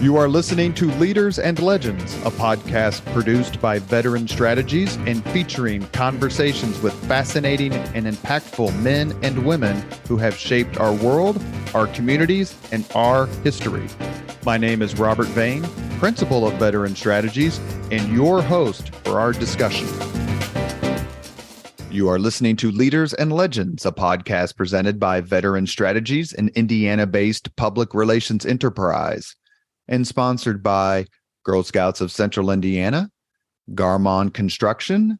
You are listening to Leaders and Legends, a podcast produced by Veteran Strategies and featuring conversations with fascinating and impactful men and women who have shaped our world, our communities, and our history. My name is Robert Vane, Principal of Veteran Strategies, and your host for our discussion. You are listening to Leaders and Legends, a podcast presented by Veteran Strategies, an Indiana-based public relations enterprise, and sponsored by Girl Scouts of Central Indiana, Garmong Construction,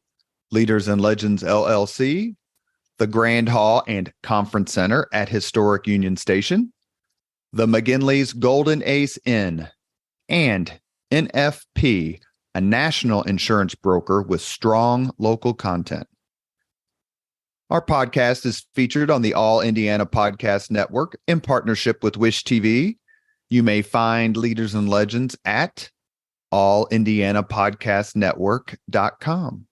Leaders and Legends LLC, the Grand Hall and Conference Center at Historic Union Station, the McGinley's Golden Ace Inn, and NFP, a national insurance broker with strong local content. Our podcast is featured on the All Indiana Podcast Network in partnership with Wish TV. You may find Leaders and Legends at allindianapodcastnetwork.com.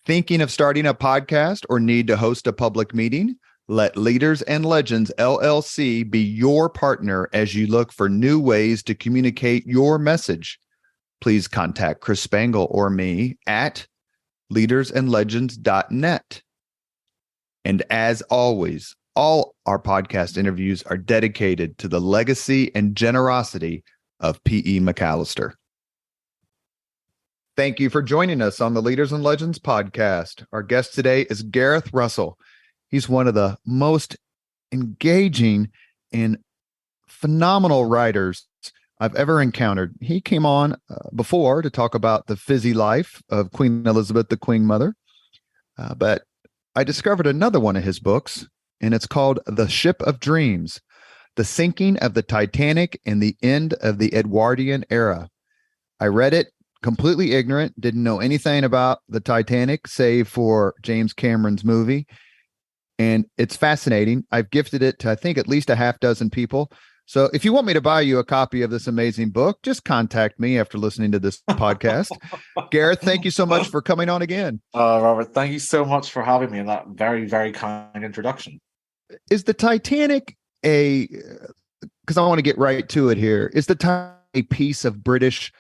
Thinking of starting a podcast or need to host a public meeting? Let Leaders and Legends LLC be your partner as you look for new ways to communicate your message. Please contact Chris Spangle or me at leadersandlegends.net. And as always, all our podcast interviews are dedicated to the legacy and generosity of P.E. McAllister. Thank you for joining us on the Leaders and Legends podcast. Our guest today is Gareth Russell. He's one of the most engaging and phenomenal writers I've ever encountered. He came on before to talk about the fizzy life of Queen Elizabeth, the Queen Mother, but I discovered another one of his books, and it's called The Ship of Dreams, The Sinking of the Titanic and the End of the Edwardian Era. I read it completely ignorant, didn't know anything about the Titanic, save for James Cameron's movie, and it's fascinating. I've gifted it to, I think, at least a half dozen people. So if you want me to buy you a copy of this amazing book, just contact me after listening to this podcast. Gareth, thank you so much for coming on again. Robert, thank you so much for having me in that very, very kind introduction. Is the Titanic because I want to get right to it here, is the Titanic a piece of British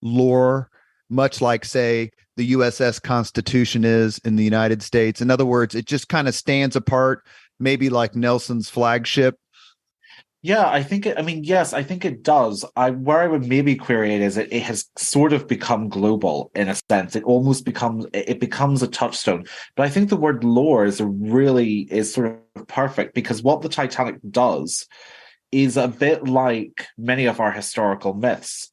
lore, much like, say, the USS Constitution is in the United States? In other words, it just kind of stands apart, maybe like Nelson's flagship? Yeah, I think yes, I think it does. Where I would maybe query it is it has sort of become global in a sense. It almost becomes a touchstone. But I think the word lore is sort of perfect, because what the Titanic does is a bit like many of our historical myths.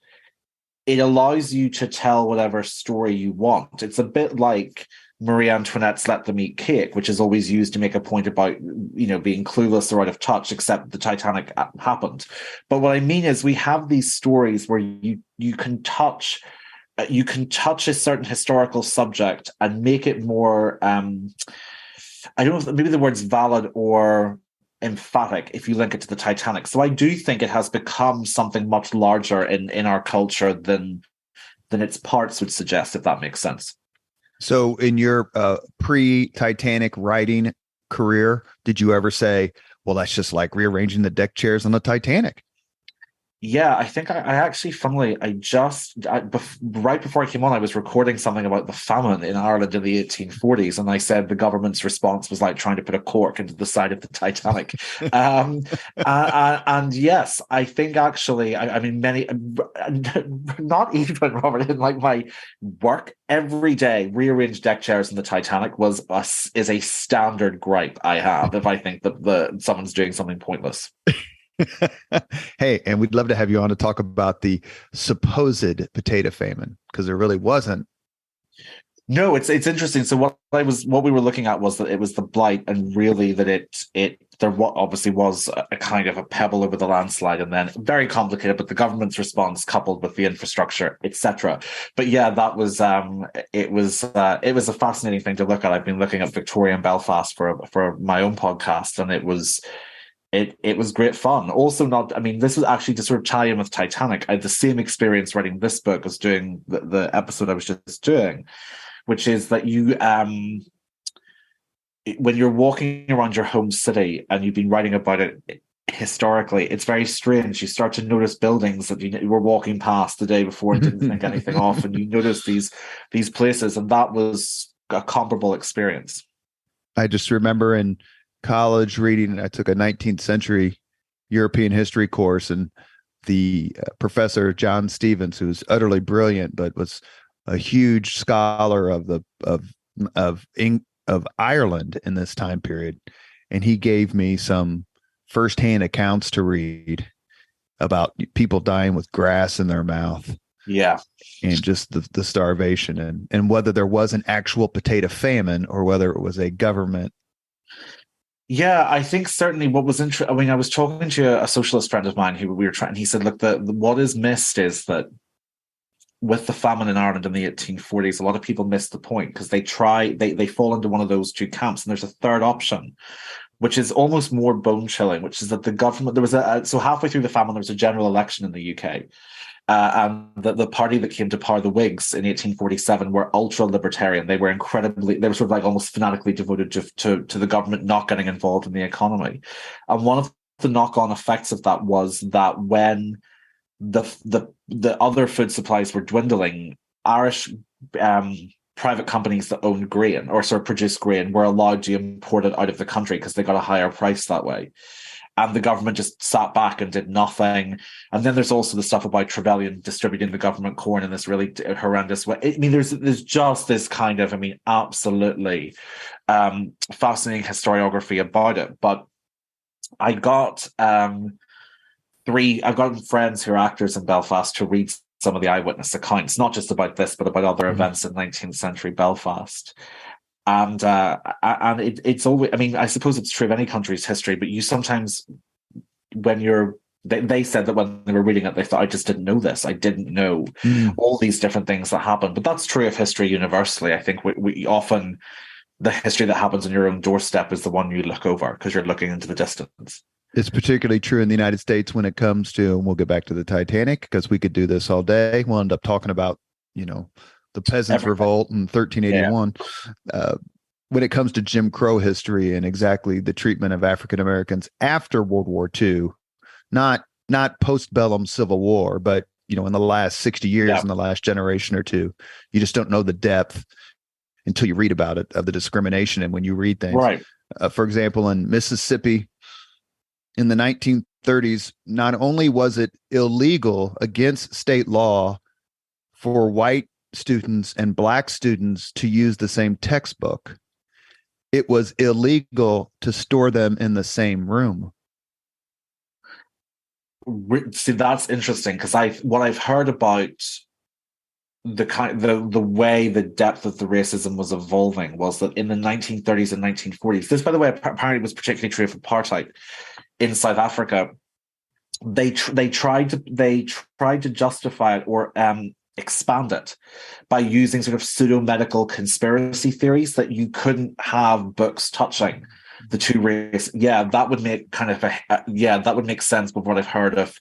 It allows you to tell whatever story you want. It's a bit like Marie Antoinette's Let Them Eat Cake, which is always used to make a point about, being clueless or out of touch, except the Titanic happened. But what I mean is we have these stories where you can touch a certain historical subject and make it more, I don't know if maybe the word's valid or emphatic if you link it to the Titanic. So I do think it has become something much larger in our culture than its parts would suggest, if that makes sense. So in your pre-Titanic writing career, did you ever say, well, that's just like rearranging the deck chairs on the Titanic? Yeah, I think I actually, funnily, right before I came on, I was recording something about the famine in Ireland in the 1840s, and I said the government's response was like trying to put a cork into the side of the Titanic. And yes, I think actually, many, not even, Robert, in like my work every day, rearrange deck chairs in the Titanic is a standard gripe I have if I think that someone's doing something pointless. Hey, and we'd love to have you on to talk about the supposed potato famine, because there really wasn't. No, it's interesting. So what we were looking at was that it was the blight, and really that there obviously was a kind of a pebble over the landslide, and then very complicated, but the government's response coupled with the infrastructure, etc. But yeah, that was it was a fascinating thing to look at. I've been looking at Victoria and Belfast for my own podcast, and it was great fun. Also, this was actually to sort of tie in with Titanic. I had the same experience writing this book as doing the episode I was just doing, which is that you when you're walking around your home city and you've been writing about it historically, it's very strange. You start to notice buildings that you were walking past the day before and didn't think anything of, and you notice these places, and that was a comparable experience. I just remember in college reading, I took a 19th century European history course, and the professor, John Stevens, who's utterly brilliant, but was a huge scholar of Ireland in this time period. And he gave me some firsthand accounts to read about people dying with grass in their mouth. Yeah. And just the starvation, and whether there was an actual potato famine or whether it was a government. Yeah, I think certainly what was interesting. I mean, I was talking to a socialist friend of mine who we were trying. He said, "Look, what is missed is that with the famine in Ireland in the 1840s, a lot of people miss the point because they fall into one of those two camps, and there's a third option, which is almost more bone chilling, which is that the government so halfway through the famine there was a general election in the UK." And the party that came to power, the Whigs, in 1847, were ultra-libertarian. They were sort of like almost fanatically devoted to the government not getting involved in the economy. And one of the knock-on effects of that was that when the other food supplies were dwindling, Irish private companies that owned grain or sort of produced grain were allowed to import it out of the country because they got a higher price that way. And the government just sat back and did nothing. And then there's also the stuff about Trevelyan distributing the government corn in this really horrendous way. I mean, there's just this kind of, absolutely fascinating historiography about it. But I've got friends who are actors in Belfast to read some of the eyewitness accounts, not just about this, but about other events in 19th century Belfast. And it's always, I suppose it's true of any country's history, but you sometimes, they said that when they were reading it, they thought, I just didn't know this. I didn't know all these different things that happened. But that's true of history universally. I think we often, the history that happens on your own doorstep is the one you look over because you're looking into the distance. It's particularly true in the United States when it comes to, and we'll get back to the Titanic because we could do this all day. We'll end up talking about, the Peasants' Revolt in 1381. Yeah. When it comes to Jim Crow history and exactly the treatment of African Americans after World War II, not post-bellum Civil War, but in the last 60 years, in the last generation or two, you just don't know the depth until you read about it, of the discrimination. And when you read things, right. For example, in Mississippi in the 1930s, not only was it illegal against state law for white students and black students to use the same textbook, it was illegal to store them in the same room. See, that's interesting because what I've heard about the way the depth of the racism was evolving was that in the 1930s and 1940s, this, by the way, apparently was particularly true of apartheid in South Africa. They tried to justify it or expand it by using sort of pseudo-medical conspiracy theories that you couldn't have books touching the two races. Yeah, that would make that would make sense with what I've heard of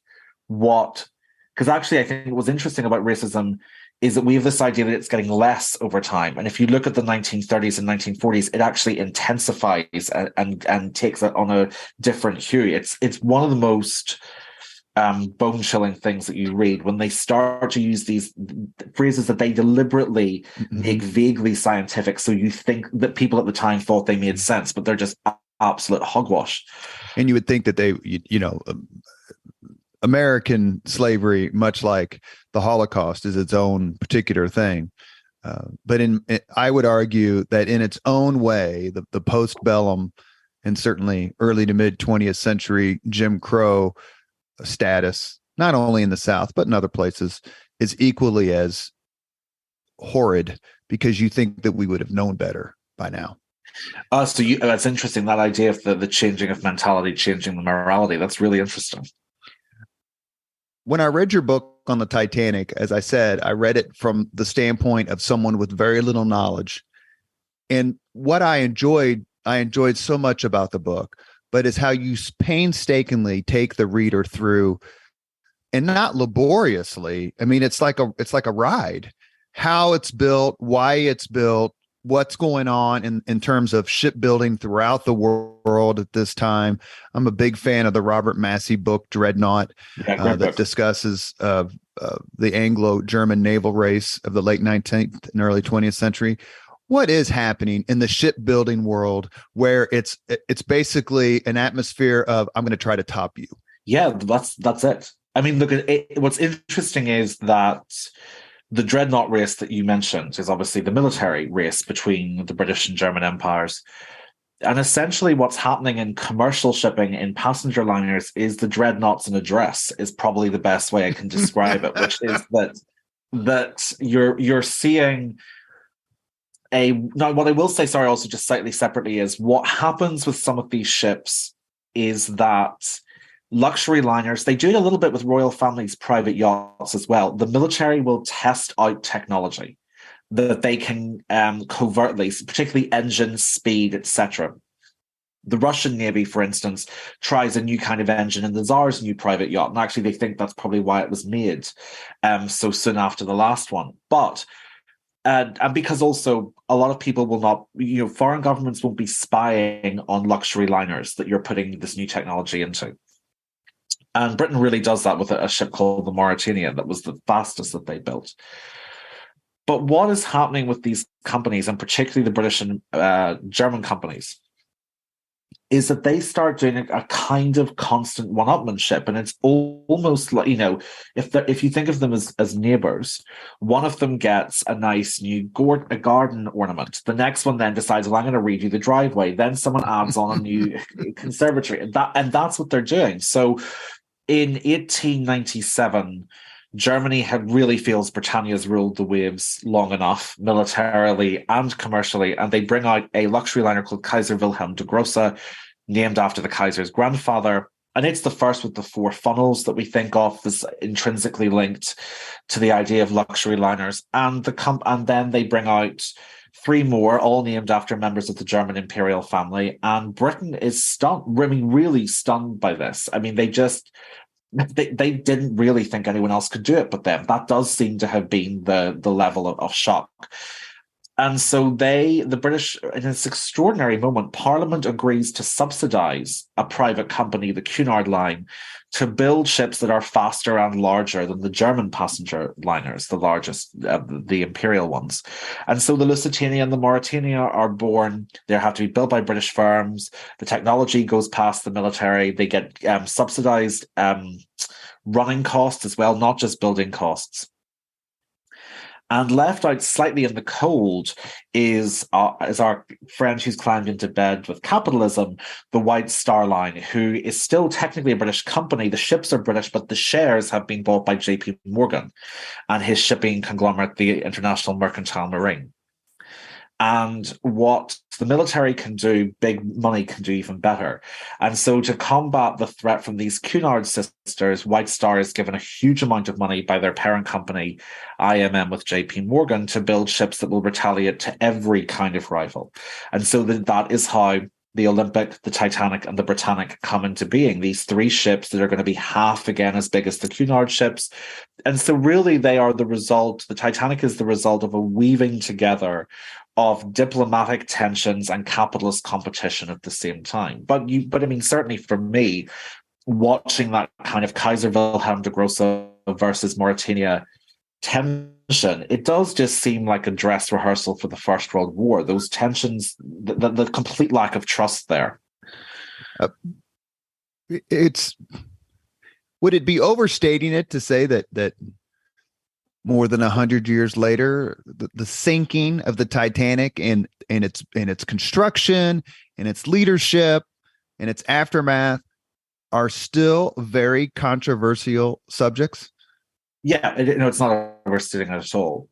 because actually I think what was interesting about racism is that we have this idea that it's getting less over time. And if you look at the 1930s and 1940s, it actually intensifies and takes it on a different hue. It's one of the most bone-chilling things that you read when they start to use these phrases that they deliberately make vaguely scientific, so you think that people at the time thought they made sense, but they're just absolute hogwash. And you would think that they, American slavery, much like the Holocaust, is its own particular thing. But I would argue that in its own way, the post-bellum and certainly early to mid 20th century Jim Crow status, not only in the South, but in other places, is equally as horrid because you think that we would have known better by now. So that's interesting, that idea of the changing of mentality, changing the morality. That's really interesting. When I read your book on the Titanic, as I said, I read it from the standpoint of someone with very little knowledge. And what I enjoyed so much about the book, but is how you painstakingly take the reader through, and not laboriously. It's like a ride. How it's built, why it's built, what's going on in terms of shipbuilding throughout the world at this time. I'm a big fan of the Robert Massey book, Dreadnought, that discusses the Anglo-German naval race of the late 19th and early 20th century. What is happening in the shipbuilding world where it's basically an atmosphere of, I'm going to try to top you? Yeah, that's it. I mean, look, what's interesting is that the dreadnought race that you mentioned is obviously the military race between the British and German empires. And essentially what's happening in commercial shipping in passenger liners is the dreadnoughts in a dress is probably the best way I can describe it, which is that you're seeing now what I will say, sorry, also just slightly separately, is what happens with some of these ships is that luxury liners, they do it a little bit with royal families' private yachts as well. The military will test out technology that they can covertly, particularly engine speed, etc. The Russian Navy, for instance, tries a new kind of engine in the Tsar's new private yacht. And actually, they think that's probably why it was made so soon after the last one. But and because also a lot of people will not, foreign governments won't be spying on luxury liners that you're putting this new technology into. And Britain really does that with a ship called the Mauretania that was the fastest that they built. But what is happening with these companies, and particularly the British and German companies, is that they start doing a kind of constant one-upmanship. And it's almost like, if you think of them as neighbors, one of them gets a nice new garden ornament. The next one then decides, well, I'm going to redo the driveway. Then someone adds on a new conservatory. And that's what they're doing. So in 1897, Germany really feels Britannia's ruled the waves long enough, militarily and commercially, and they bring out a luxury liner called Kaiser Wilhelm de Grosse, named after the Kaiser's grandfather. And it's the first with the 4 funnels that we think of as intrinsically linked to the idea of luxury liners. And then they bring out 3 more, all named after members of the German imperial family. And Britain is stunned, really stunned by this. I mean, they didn't really think anyone else could do it but them. That does seem to have been the level of shock. And so the British, in this extraordinary moment, Parliament agrees to subsidize a private company, the Cunard Line, to build ships that are faster and larger than the German passenger liners, the largest, the imperial ones. And so the Lusitania and the Mauretania are born. They have to be built by British firms. The technology goes past the military. They get subsidized running costs as well, not just building costs. And left out slightly in the cold is our friend who's climbed into bed with capitalism, the White Star Line, who is still technically a British company. The ships are British, but the shares have been bought by JP Morgan and his shipping conglomerate, the International Mercantile Marine. And what the military can do, big money can do even better. And so to combat the threat from these Cunard sisters, White Star is given a huge amount of money by their parent company, IMM with JP Morgan, to build ships that will retaliate to every kind of rival. And so that is how the Olympic, the Titanic, and the Britannic come into being. These 3 ships that are going to be half again as big as the Cunard ships. And so really they are the result, the Titanic is the result of a weaving together of diplomatic tensions and capitalist competition at the same time. But I mean, certainly for me, watching that kind of Kaiser Wilhelm de Grosse versus Mauretania tension, it does just seem like a dress rehearsal for the First World War. Those tensions, the complete lack of trust there. Would it be overstating it to say that more than 100 years later, the sinking of the Titanic and its construction and its leadership and its aftermath are still very controversial subjects? Yeah, it's not overstating it at all.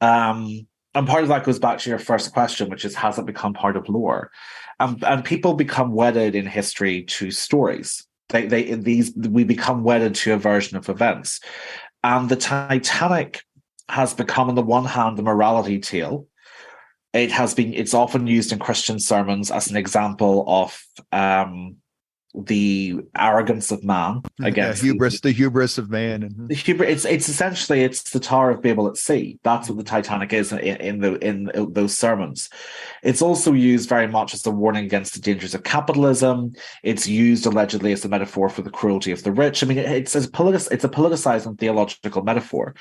And part of that goes back to your first question, which is, has it become part of lore? And people become wedded in history to stories. We become wedded to a version of events. And the Titanic has become, on the one hand, the morality tale. It's often used in Christian sermons as an example of the arrogance of man against the hubris of man. the hubris. It's essentially it's the Tower of Babel at sea. That's what the Titanic is in those sermons. It's also used very much as a warning against the dangers of capitalism. It's used allegedly as a metaphor for the cruelty of the rich. I mean, it's a politicized and theological metaphor.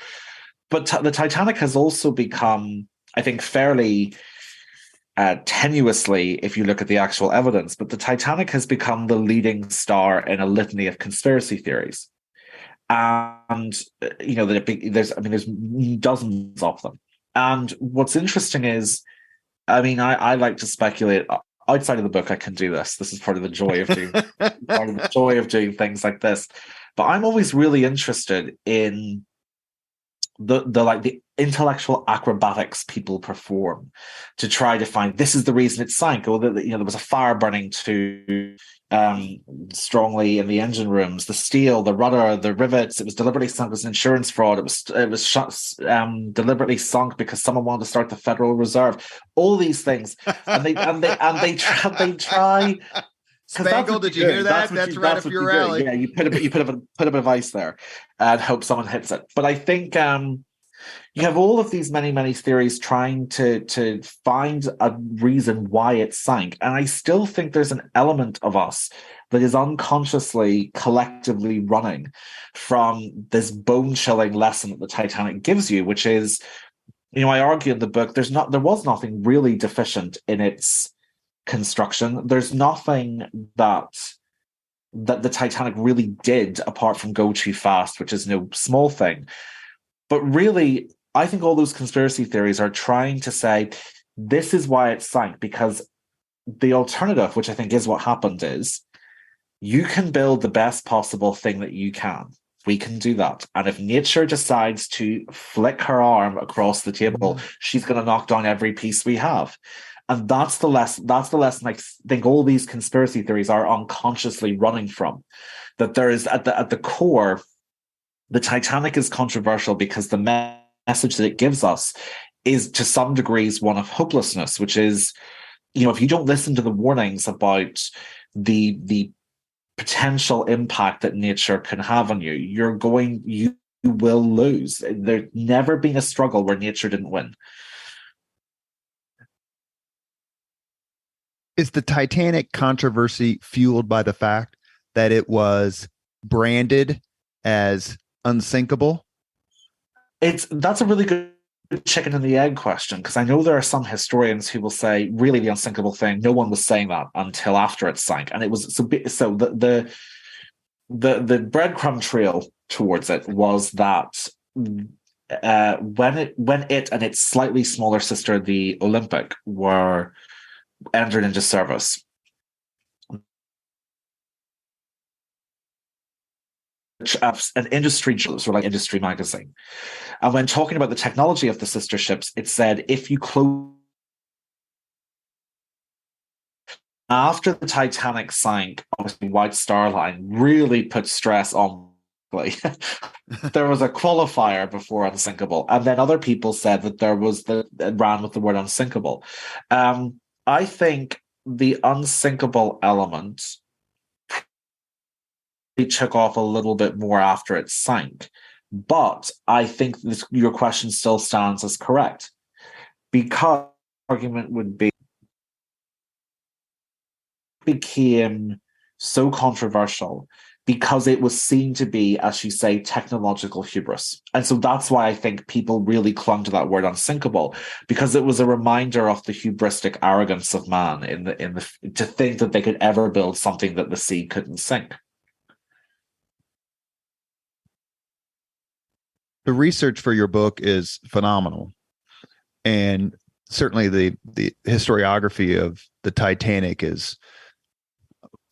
But the Titanic has also become, I think, fairly tenuously, if you look at the actual evidence, but the Titanic has become the leading star in a litany of conspiracy theories, and there's dozens of them. And what's interesting is, I mean, I like to speculate outside of the book. I can do this. This is part of the joy of doing part of the joy of doing things like this. But I'm always really interested in the intellectual acrobatics people perform to try to find this is the reason it sank. Or there was a fire burning too strongly in the engine rooms, the steel, the rudder, the rivets. It was deliberately sunk as an insurance fraud. It was deliberately sunk because someone wanted to start the Federal Reserve. All these things, and they try. Spangle, did you hear that? That's right up your alley. Yeah, you put a bit of ice there and hope someone hits it. But I think you have all of these many theories trying to find a reason why it sank. And I still think there's an element of us that is unconsciously, collectively running from this bone-chilling lesson that the Titanic gives you, which is, I argue in the book, there was nothing really deficient in its construction. There's nothing that the Titanic really did apart from go too fast, which is no small thing. But really, I think all those conspiracy theories are trying to say this is why it sank, because the alternative, which I think is what happened, is you can build the best possible thing that you can. We can do that. And if nature decides to flick her arm across the table, she's going to knock down every piece we have. And that's the lesson I think all these conspiracy theories are unconsciously running from. That there is at the core, the Titanic is controversial because the message that it gives us is to some degrees one of hopelessness, which is, if you don't listen to the warnings about the potential impact that nature can have on you, you will lose. There's never been a struggle where nature didn't win. Is the Titanic controversy fueled by the fact that it was branded as unsinkable? That's a really good chicken and the egg question, because I know there are some historians who will say, really, the unsinkable thing, no one was saying that until after it sank, and it was so the breadcrumb trail towards it was that when it and its slightly smaller sister, the Olympic, were entered into service, an industry journal, sort of like Industry magazine, and when talking about the technology of the sister ships, it said if you close after the Titanic sank, obviously White Star Line really put stress on. There was a qualifier before unsinkable, and then other people said that there was that ran with the word unsinkable. I think the unsinkable element took off a little bit more after it sank, but I think your question still stands as correct, because the argument would be became so controversial because it was seen to be, as you say, technological hubris. And so that's why I think people really clung to that word unsinkable, because it was a reminder of the hubristic arrogance of man to think that they could ever build something that the sea couldn't sink. The research for your book is phenomenal. And certainly the historiography of the Titanic is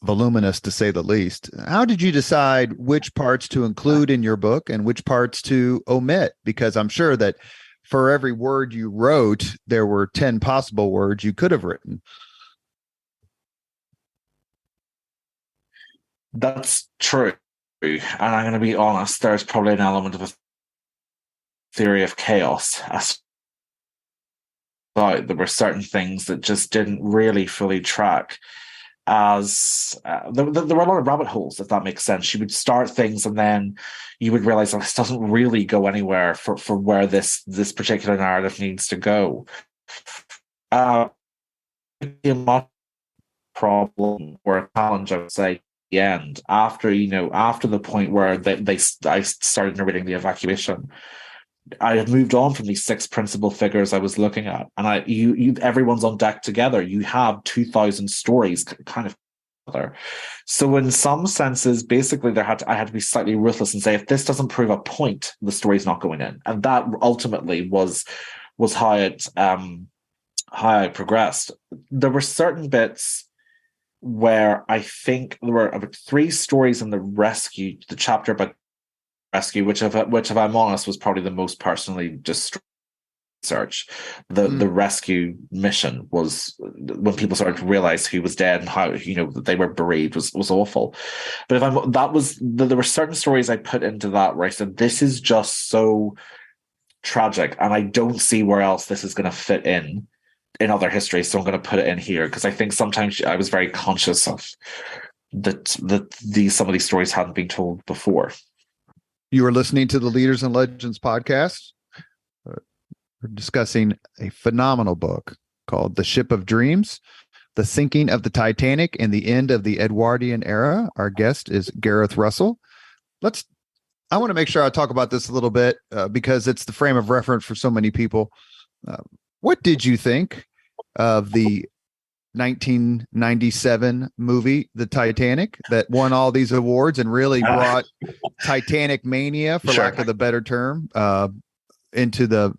voluminous, to say the least. How did you decide which parts to include in your book and which parts to omit? Because I'm sure that for every word you wrote, there were 10 possible words you could have written. That's true. And I'm going to be honest, there's probably an element of a theory of chaos. There were certain things that just didn't really fully track. as there were a lot of rabbit holes, if that makes sense. She would start things and then you would realize, oh, this doesn't really go anywhere for where this particular narrative needs to go. A problem or a challenge, I would say, the end, after the point where I started narrating the evacuation. I had moved on from these 6 principal figures I was looking at, and everyone's on deck together. You have 2,000 stories kind of together. So in some senses, basically, I had to be slightly ruthless and say, if this doesn't prove a point, the story's not going in. And that ultimately was how I progressed. There were certain bits where I think there were about 3 stories in the chapter about rescue, which if I'm honest, was probably the most personally distressing research. The rescue mission was, when people started to realize who was dead and how that they were bereaved, was awful. But there were certain stories I put into that where I said, this is just so tragic, and I don't see where else this is going to fit in other history, so I'm going to put it in here, because I think sometimes I was very conscious of that some of these stories hadn't been told before. You are listening to the Leaders and Legends podcast. We're discussing a phenomenal book called The Ship of Dreams, The Sinking of the Titanic and the End of the Edwardian Era. Our guest is Gareth Russell. I want to make sure I talk about this a little bit because it's the frame of reference for so many people. What did you think of the 1997 movie, The Titanic, that won all these awards and really brought Titanic mania, for lack of the better term, into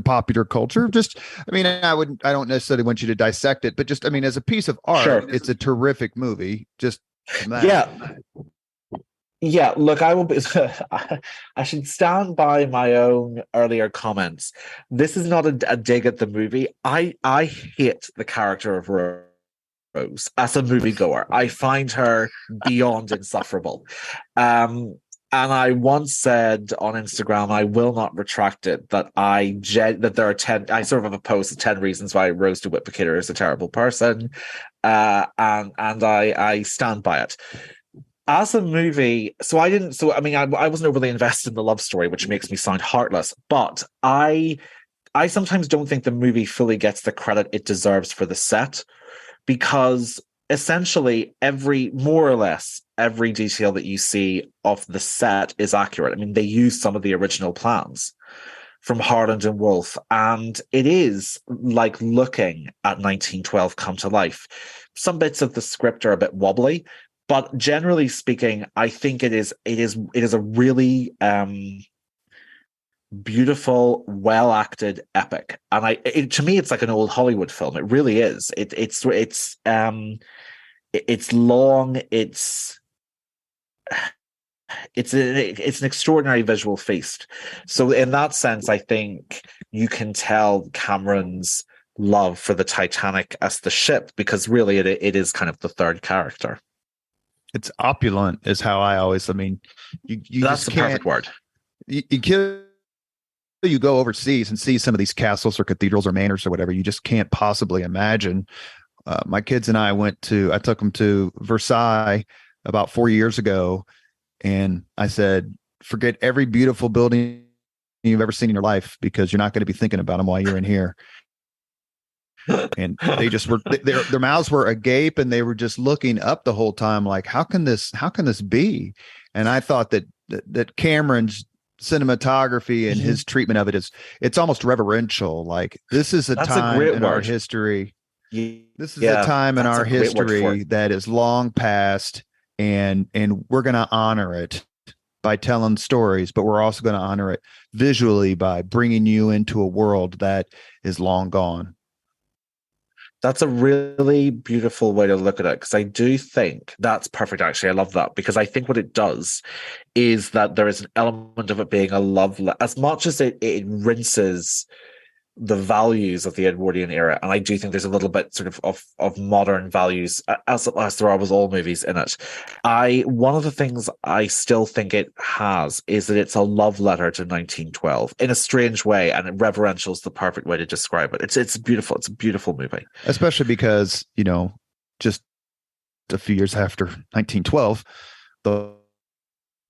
popular culture? I don't necessarily want you to dissect it, but as a piece of art, it's a terrific movie. Just Yeah, look, I will be. I should stand by my own earlier comments. This is not a dig at the movie. I hate the character of Rose as a moviegoer. I find her beyond insufferable. And I once said on Instagram, I will not retract it, that that there are 10. I sort of have a post of 10 reasons why Rose DeWitt-Paquette is a terrible person, and I stand by it. As a movie, I wasn't overly invested in the love story, which makes me sound heartless, but I sometimes don't think the movie fully gets the credit it deserves for the set, because essentially more or less every detail that you see of the set is accurate. I mean, they use some of the original plans from Harland and Wolff, and it is like looking at 1912 come to life. Some bits of the script are a bit wobbly, but generally speaking, I think it is a really beautiful, well acted epic, and to me, it's like an old Hollywood film. It really is. It's long. It's an extraordinary visual feast. So in that sense, I think you can tell Cameron's love for the Titanic as the ship, because really it is kind of the third character. It's opulent, is how I always. You that's the perfect word. You go overseas and see some of these castles or cathedrals or manors or whatever. You just can't possibly imagine. My kids and I took them to Versailles about 4 years ago, and I said, forget every beautiful building you've ever seen in your life, because you're not going to be thinking about them while you're in here. And they just were, their mouths were agape, and they were just looking up the whole time, like, how can this be? And I thought that Cameron's cinematography and his treatment of it's almost reverential. Like, this is a time in our history. This is a time in our history that is long past, and we're going to honor it by telling stories, but we're also going to honor it visually by bringing you into a world that is long gone. That's a really beautiful way to look at it, because I do think that's perfect. Actually, I love that, because I think what it does is that there is an element of it being a love, as much as it rinses the values of the Edwardian era, and I do think there's a little bit sort of modern values, as there are with all movies in it. One of the things I still think it has is that it's a love letter to 1912 in a strange way, and reverential is the perfect way to describe it. It's beautiful. It's a beautiful movie, especially because just a few years after 1912, the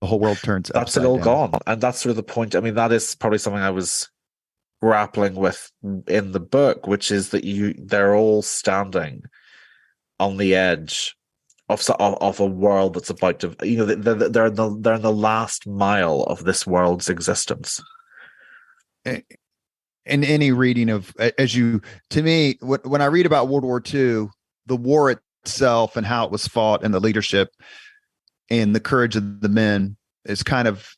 whole world turns That's it upside all down. gone. And that's sort of the point. I mean, that is probably something I was grappling with in the book, which is that they're all standing on the edge of a world that's about to, they're in the last mile of this world's existence. In any reading of, to me, when I read about World War II, the war itself and how it was fought and the leadership and the courage of the men is kind of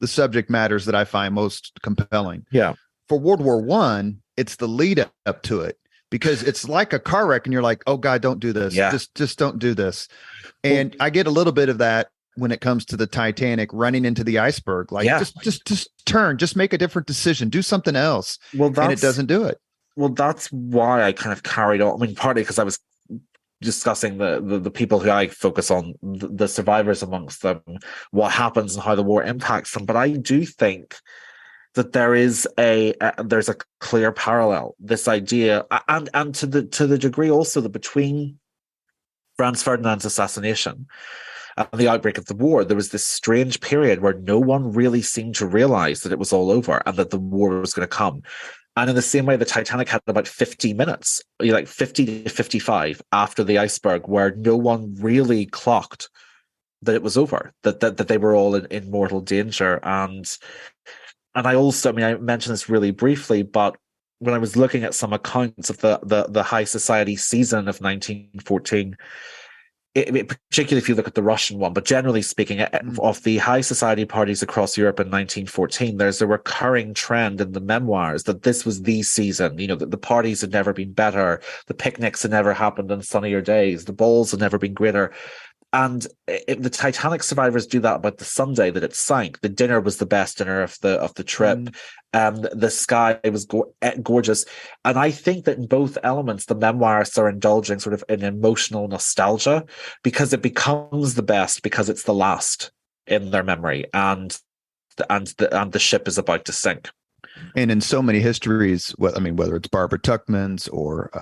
the subject matters that I find most compelling. Yeah. For World War I, it's the lead up to it, because it's like a car wreck and you're like, oh God, don't do this. Yeah. Just don't do this. And I get a little bit of that when it comes to the Titanic running into the iceberg. Like, just turn, just make a different decision, do something else. And it doesn't do it. Well, that's why I kind of carried on. I mean, partly because I was discussing the people who I focus on, the survivors amongst them, what happens and how the war impacts them. But I do think that there's a clear parallel. This idea, and to the degree also that between Franz Ferdinand's assassination and the outbreak of the war, there was this strange period where no one really seemed to realize that it was all over and that the war was going to come. And in the same way, the Titanic had about 50 minutes, like 50 to 55 after the iceberg, where no one really clocked that it was over, that they were all in mortal danger. And I also, I mean, I mentioned this really briefly, but when I was looking at some accounts of the high society season of 1914, particularly if you look at the Russian one, but generally speaking, of the high society parties across Europe in 1914, there's a recurring trend in the memoirs that this was the season, that the parties had never been better, the picnics had never happened on sunnier days, the balls had never been greater. And the Titanic survivors do that about the Sunday that it sank. The dinner was the best dinner of the trip. The sky was gorgeous. And I think that in both elements, the memoirists are indulging sort of an emotional nostalgia, because it becomes the best because it's the last in their memory, and the ship is about to sink. And in so many histories, whether it's Barbara Tuchman's or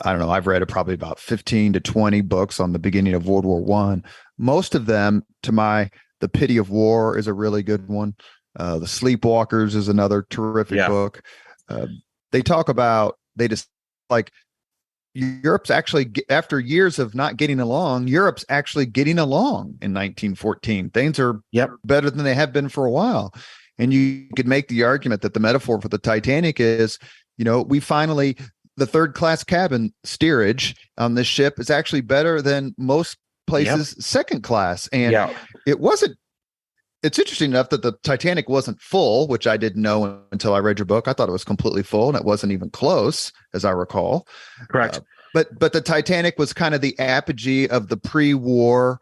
I don't know, I've read probably about 15 to 20 books on the beginning of World War I. Most of them, The Pity of War is a really good one. The Sleepwalkers is another terrific book. They talk about, Europe's actually, after years of not getting along, Europe's actually getting along in 1914. Things are better than they have been for a while. And you could make the argument that the metaphor for the Titanic is, we finally, the third class cabin steerage on this ship is actually better than most places second class. And it's interesting enough that the Titanic wasn't full, which I didn't know until I read your book. I thought it was completely full, and it wasn't even close, as I recall. Correct. But the Titanic was kind of the apogee of the pre-war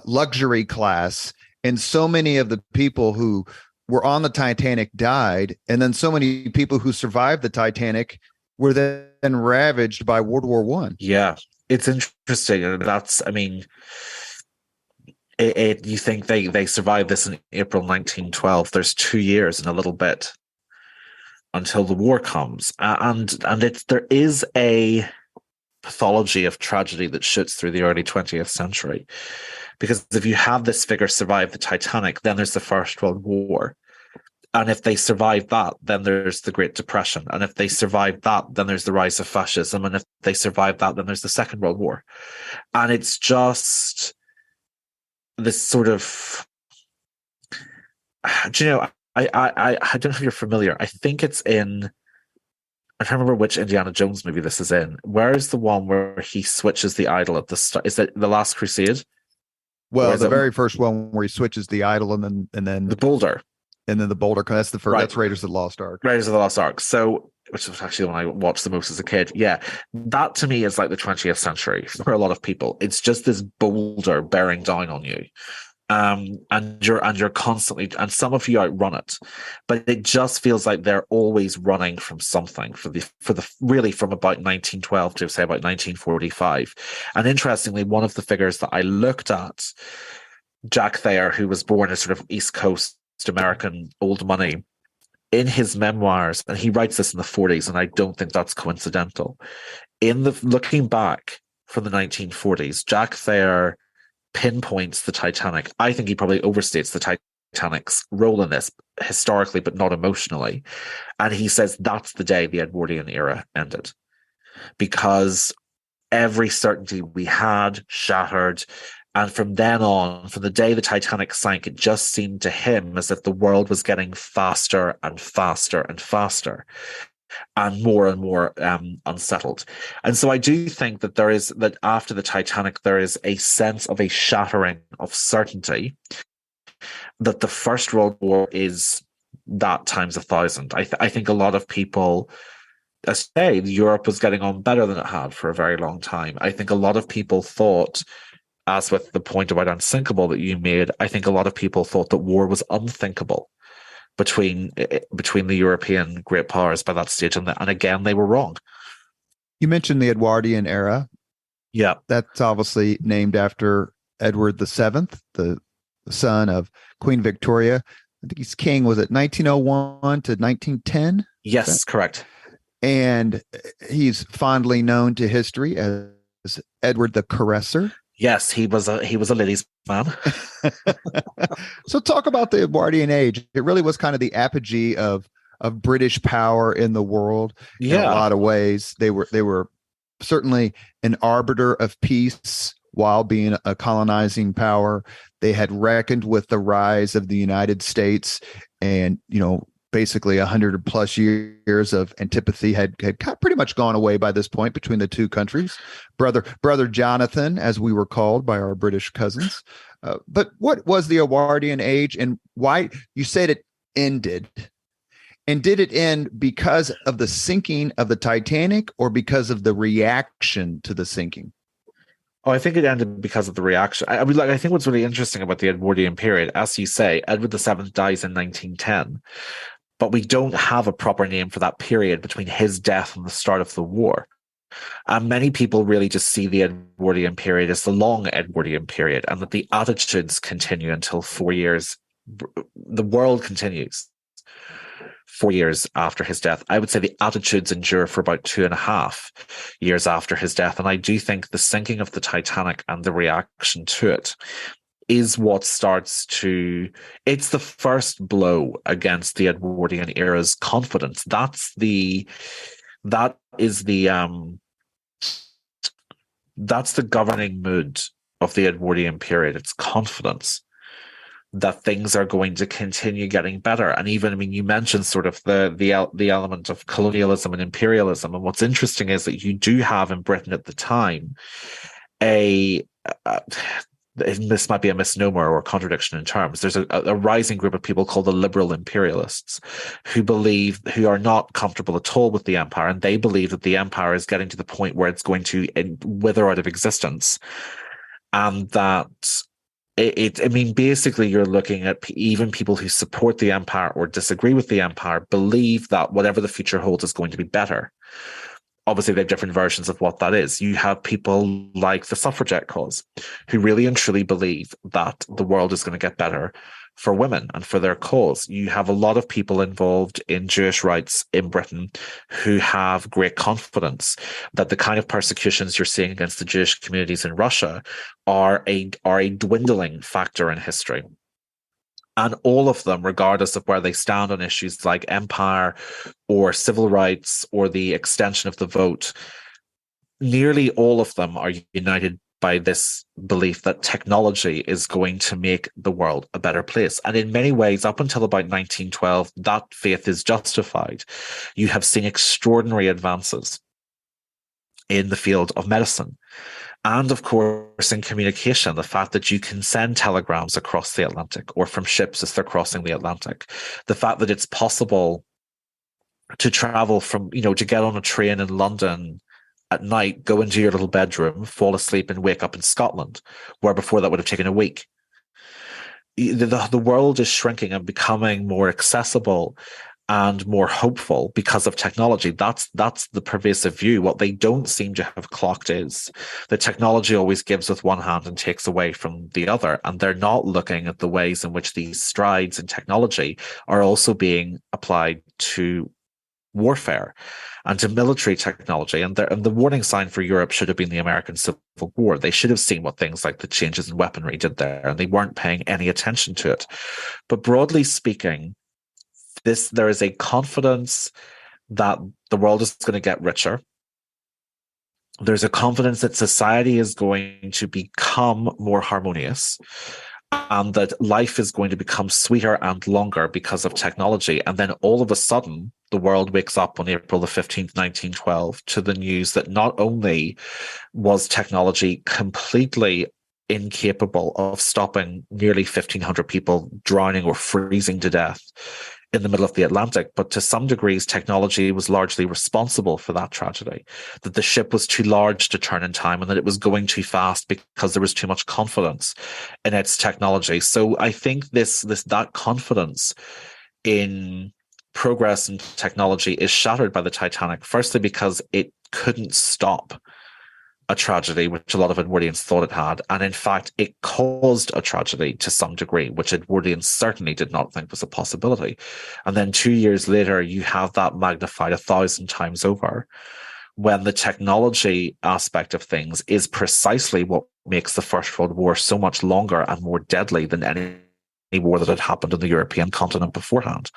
luxury class. And so many of the people who were on the Titanic died. And then so many people who survived the Titanic were then ravaged by World War I. Yeah, it's interesting. And that's, I mean, you think they survived this in April 1912. There's 2 years and a little bit until the war comes. And there is a pathology of tragedy that shoots through the early 20th century. Because if you have this figure survive the Titanic, then there's the First World War. And if they survive that, then there's the Great Depression. And if they survive that, then there's the rise of fascism. And if they survive that, then there's the Second World War. And it's just this sort of, I don't know if you're familiar. I think it's in, I can't remember which Indiana Jones movie this is in. Where is the one where he switches the idol at the start? Is it The Last Crusade? Well, the very first one where he switches the idol and then the boulder. And then the boulder, that's the first. Right. That's Raiders of the Lost Ark. Raiders of the Lost Ark. So, which was actually when I watched the most as a kid. Yeah, that to me is like the 20th century for a lot of people. It's just this boulder bearing down on you, and you're constantly, and some of you outrun it, but it just feels like they're always running from something for the really from about 1912 to say about 1945. And interestingly, one of the figures that I looked at, Jack Thayer, who was born as sort of East Coast American old money, in his memoirs, and he writes this in the 40s, and I don't think that's coincidental. Looking back from the 1940s, Jack Thayer pinpoints the Titanic. I think he probably overstates the Titanic's role in this historically, but not emotionally. And he says that's the day the Edwardian era ended, because every certainty we had shattered. And from then on, from the day the Titanic sank, it just seemed to him as if the world was getting faster and faster and faster, and more unsettled. And so I do think that after the Titanic, there is a sense of a shattering of certainty, that the First World War is that times 1,000. I think a lot of people say Europe was getting on better than it had for a very long time. I think a lot of people thought, as with the point about unsinkable that you made, I think a lot of people thought that war was unthinkable between the European great powers by that stage, and again they were wrong. You mentioned the Edwardian era. Yeah, that's obviously named after Edward VII, the son of Queen Victoria. I think he's king. Was it 1901 to 1910? Yes, correct. And he's fondly known to history as Edward the Caresser. Yes, he was a ladies' man. So talk about the Edwardian age. It really was kind of the apogee of British power in the world. Yeah. In a lot of ways. They were certainly an arbiter of peace while being a colonizing power. They had reckoned with the rise of the United States, and basically 100 plus years of antipathy had pretty much gone away by this point between the two countries. Brother Jonathan, as we were called by our British cousins. But what was the Edwardian age, and why you said it ended? And did it end because of the sinking of the Titanic, or because of the reaction to the sinking? Oh, I think it ended because of the reaction. I think what's really interesting about the Edwardian period, as you say, Edward VII dies in 1910. But we don't have a proper name for that period between his death and the start of the war. And many people really just see the Edwardian period as the long Edwardian period, and that the attitudes continue until 4 years. The world continues 4 years after his death. I would say the attitudes endure for about 2.5 years after his death. And I do think the sinking of the Titanic and the reaction to it is what starts it's the first blow against the Edwardian era's confidence. That's the governing mood of the Edwardian period. It's confidence that things are going to continue getting better. And even, you mentioned sort of the element of colonialism and imperialism. And what's interesting is that you do have in Britain at the time this might be a misnomer or a contradiction in terms. There's a rising group of people called the liberal imperialists who are not comfortable at all with the empire, and they believe that the empire is getting to the point where it's going to wither out of existence, and that basically you're looking at even people who support the empire or disagree with the empire believe that whatever the future holds is going to be better. Obviously, they have different versions of what that is. You have people like the suffragette cause who really and truly believe that the world is going to get better for women and for their cause. You have a lot of people involved in Jewish rights in Britain who have great confidence that the kind of persecutions you're seeing against the Jewish communities in Russia are a dwindling factor in history. And all of them, regardless of where they stand on issues like empire or civil rights or the extension of the vote, nearly all of them are united by this belief that technology is going to make the world a better place. And in many ways, up until about 1912, that faith is justified. You have seen extraordinary advances in the field of medicine. And of course, in communication, the fact that you can send telegrams across the Atlantic or from ships as they're crossing the Atlantic, the fact that it's possible to travel from, to get on a train in London at night, go into your little bedroom, fall asleep and wake up in Scotland, where before that would have taken a week. The world is shrinking and becoming more accessible. and more hopeful because of technology. That's the pervasive view. What they don't seem to have clocked is that technology always gives with one hand and takes away from the other. And they're not looking at the ways in which these strides in technology are also being applied to warfare and to military technology. And the warning sign for Europe should have been the American Civil War. They should have seen what things like the changes in weaponry did there, and they weren't paying any attention to it. But broadly speaking, there is a confidence that the world is going to get richer. There's a confidence that society is going to become more harmonious, and that life is going to become sweeter and longer because of technology. And then all of a sudden, the world wakes up on April the 15th, 1912, to the news that not only was technology completely incapable of stopping nearly 1,500 people drowning or freezing to death in the middle of the Atlantic, but to some degrees, technology was largely responsible for that tragedy, that the ship was too large to turn in time and that it was going too fast because there was too much confidence in its technology. So I think that confidence in progress in technology is shattered by the Titanic, firstly because it couldn't stop a tragedy, which a lot of Edwardians thought it had. And in fact, it caused a tragedy to some degree, which Edwardians certainly did not think was a possibility. And then 2 years later, you have that magnified 1,000 times over, when the technology aspect of things is precisely what makes the First World War so much longer and more deadly than any war that had happened on the European continent beforehand.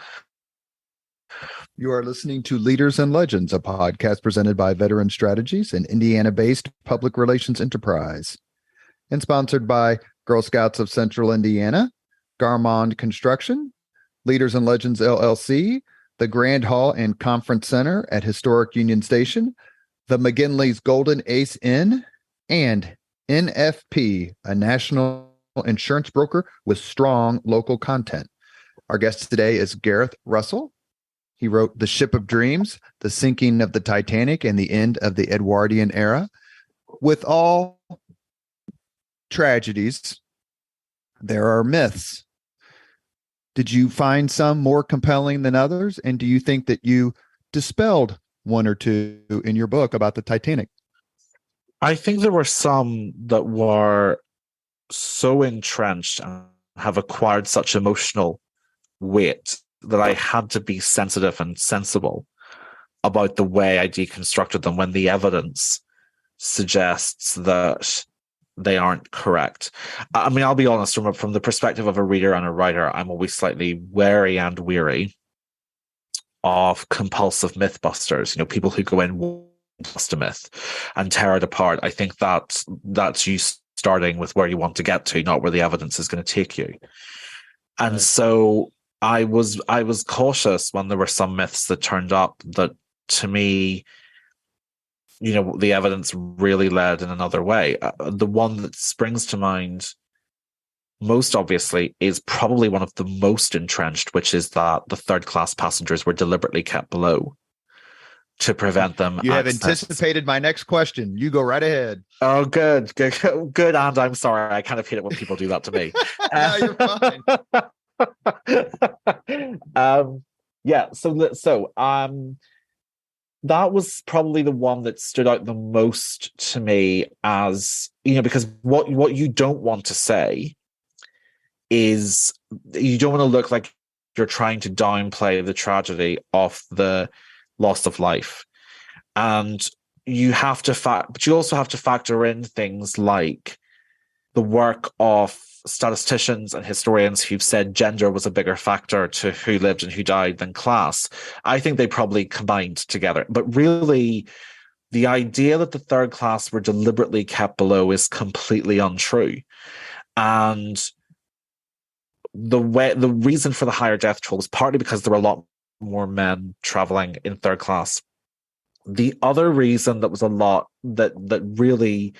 You are listening to Leaders and Legends, a podcast presented by Veteran Strategies, an Indiana-based public relations enterprise, and sponsored by Girl Scouts of Central Indiana, Garmong Construction, Leaders and Legends LLC, the Grand Hall and Conference Center at Historic Union Station, the McGinley's Golden Ace Inn, and NFP, a national insurance broker with strong local content. Our guest today is Gareth Russell. He wrote The Ship of Dreams, The Sinking of the Titanic, and the End of the Edwardian Era. With all tragedies, there are myths. Did you find some more compelling than others? And do you think that you dispelled one or two in your book about the Titanic? I think there were some that were so entrenched and have acquired such emotional weight that I had to be sensitive and sensible about the way I deconstructed them when the evidence suggests that they aren't correct. I mean, I'll be honest, from the perspective of a reader and a writer, I'm always slightly wary and weary of compulsive mythbusters, people who go in, bust a myth and tear it apart. I think that's you starting with where you want to get to, not where the evidence is going to take you. And right. So I was cautious when there were some myths that turned up that, to me, the evidence really led in another way. The one that springs to mind most obviously is probably one of the most entrenched, which is that the third-class passengers were deliberately kept below to prevent them. You have anticipated my next question. You go right ahead. Oh, good. And I'm sorry. I kind of hate it when people do that to me. No, you're fine. That was probably the one that stood out the most to me, as because what you don't want to say is, you don't want to look like you're trying to downplay the tragedy of the loss of life, and you have to but you also have to factor in things like the work of statisticians and historians who've said gender was a bigger factor to who lived and who died than class. I think they probably combined together. But really, the idea that the third class were deliberately kept below is completely untrue. And the reason for the higher death toll was partly because there were a lot more men traveling in third class. The other reason that was a lot that really,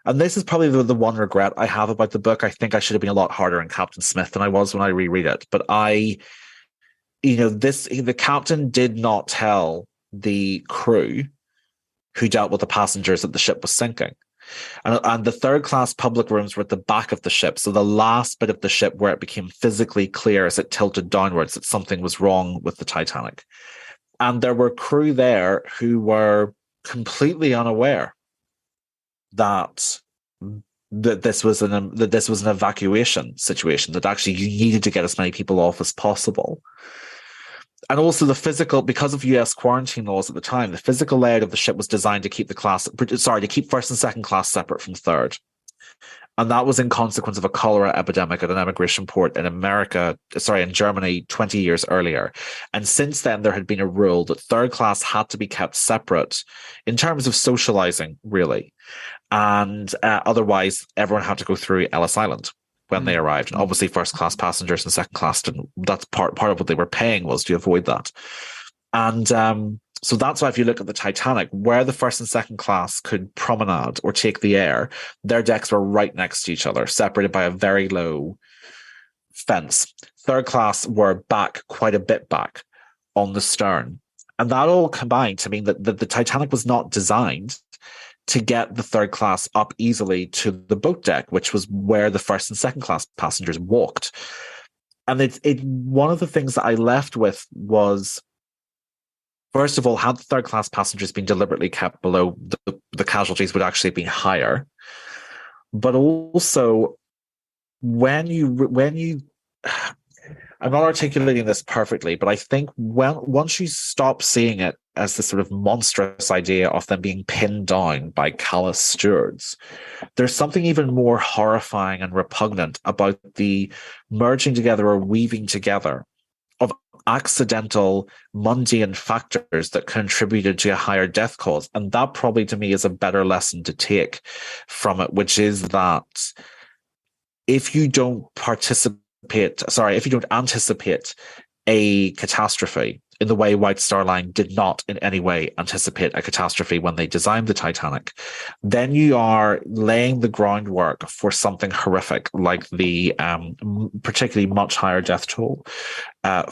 and this is probably the one regret I have about the book, I think I should have been a lot harder on Captain Smith than I was when I reread it. But the captain did not tell the crew who dealt with the passengers that the ship was sinking. And the third class public rooms were at the back of the ship. So the last bit of the ship where it became physically clear as it tilted downwards that something was wrong with the Titanic. And there were crew there who were completely unaware that this was an evacuation situation, that actually you needed to get as many people off as possible. And also because of US quarantine laws at the time, the physical layout of the ship was designed to keep first and second class separate from third. And that was in consequence of a cholera epidemic at an emigration port in Germany 20 years earlier. And since then, there had been a rule that third class had to be kept separate in terms of socializing, really. And otherwise, everyone had to go through Ellis Island when they arrived. And obviously, first class passengers and second class didn't. That's part of what they were paying, was to avoid that. And so that's why if you look at the Titanic, where the first and second class could promenade or take the air, their decks were right next to each other, separated by a very low fence. Third class were quite a bit back on the stern. And that all combined to mean that the Titanic was not designed to get the third class up easily to the boat deck, which was where the first and second class passengers walked. And one of the things that I left with was, first of all, had the third class passengers been deliberately kept below, the casualties would actually be higher. But also, when you I'm not articulating this perfectly, but I think once you stop seeing it as this sort of monstrous idea of them being pinned down by callous stewards, there's something even more horrifying and repugnant about the merging together or weaving together of accidental, mundane factors that contributed to a higher death cause. And that probably to me is a better lesson to take from it, which is that if you don't anticipate a catastrophe in the way White Star Line did not in any way anticipate a catastrophe when they designed the Titanic, then you are laying the groundwork for something horrific, like the particularly much higher death toll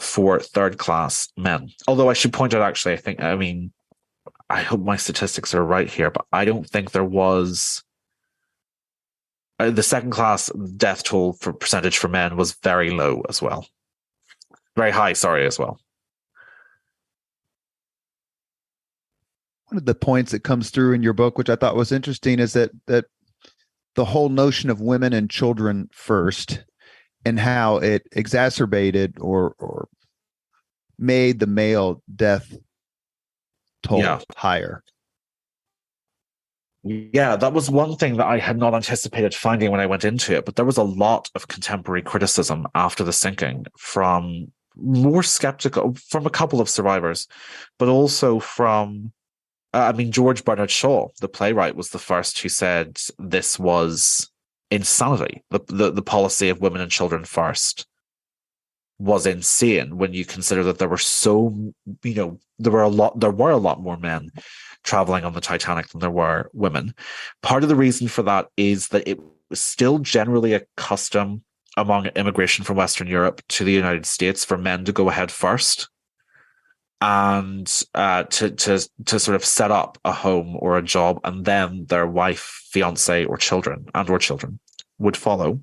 for third class men. Although I should point out, actually, I hope my statistics are right here, but I don't think there was the second class death toll for percentage for men was very low as well. Very high, as well. One of the points that comes through in your book, which I thought was interesting, is that the whole notion of women and children first, and how it exacerbated or made the male death toll higher. Yeah, that was one thing that I had not anticipated finding when I went into it, but there was a lot of contemporary criticism after the sinking from more skeptical, from a couple of survivors, but also from, George Bernard Shaw, the playwright, was the first who said this was insanity. The policy of women and children first was insane when you consider that there were a lot more men traveling on the Titanic than there were women. Part of the reason for that is that it was still generally a custom among immigration from Western Europe to the United States for men to go ahead first and to sort of set up a home or a job, and then their wife, fiance, or children would follow.